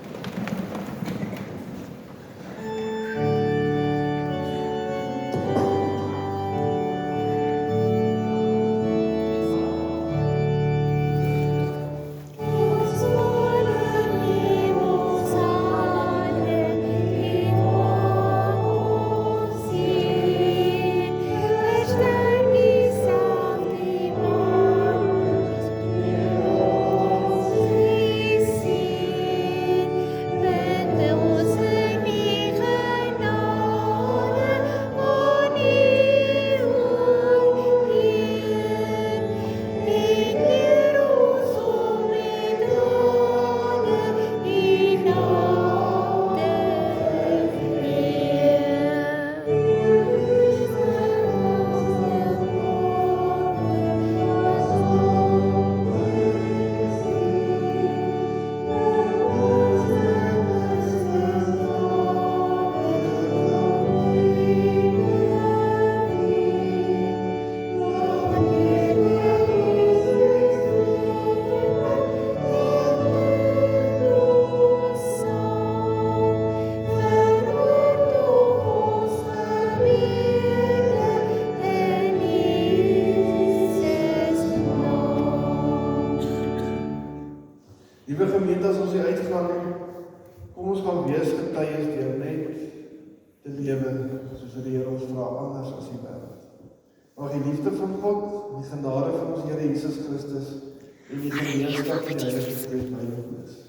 lewe, soos wat die Here ons vra, anders as die wêreld. Mag die liefde van God, die genade van ons Here Jesus Christus en die gemeenskap van die Heilige Gees by jou wees.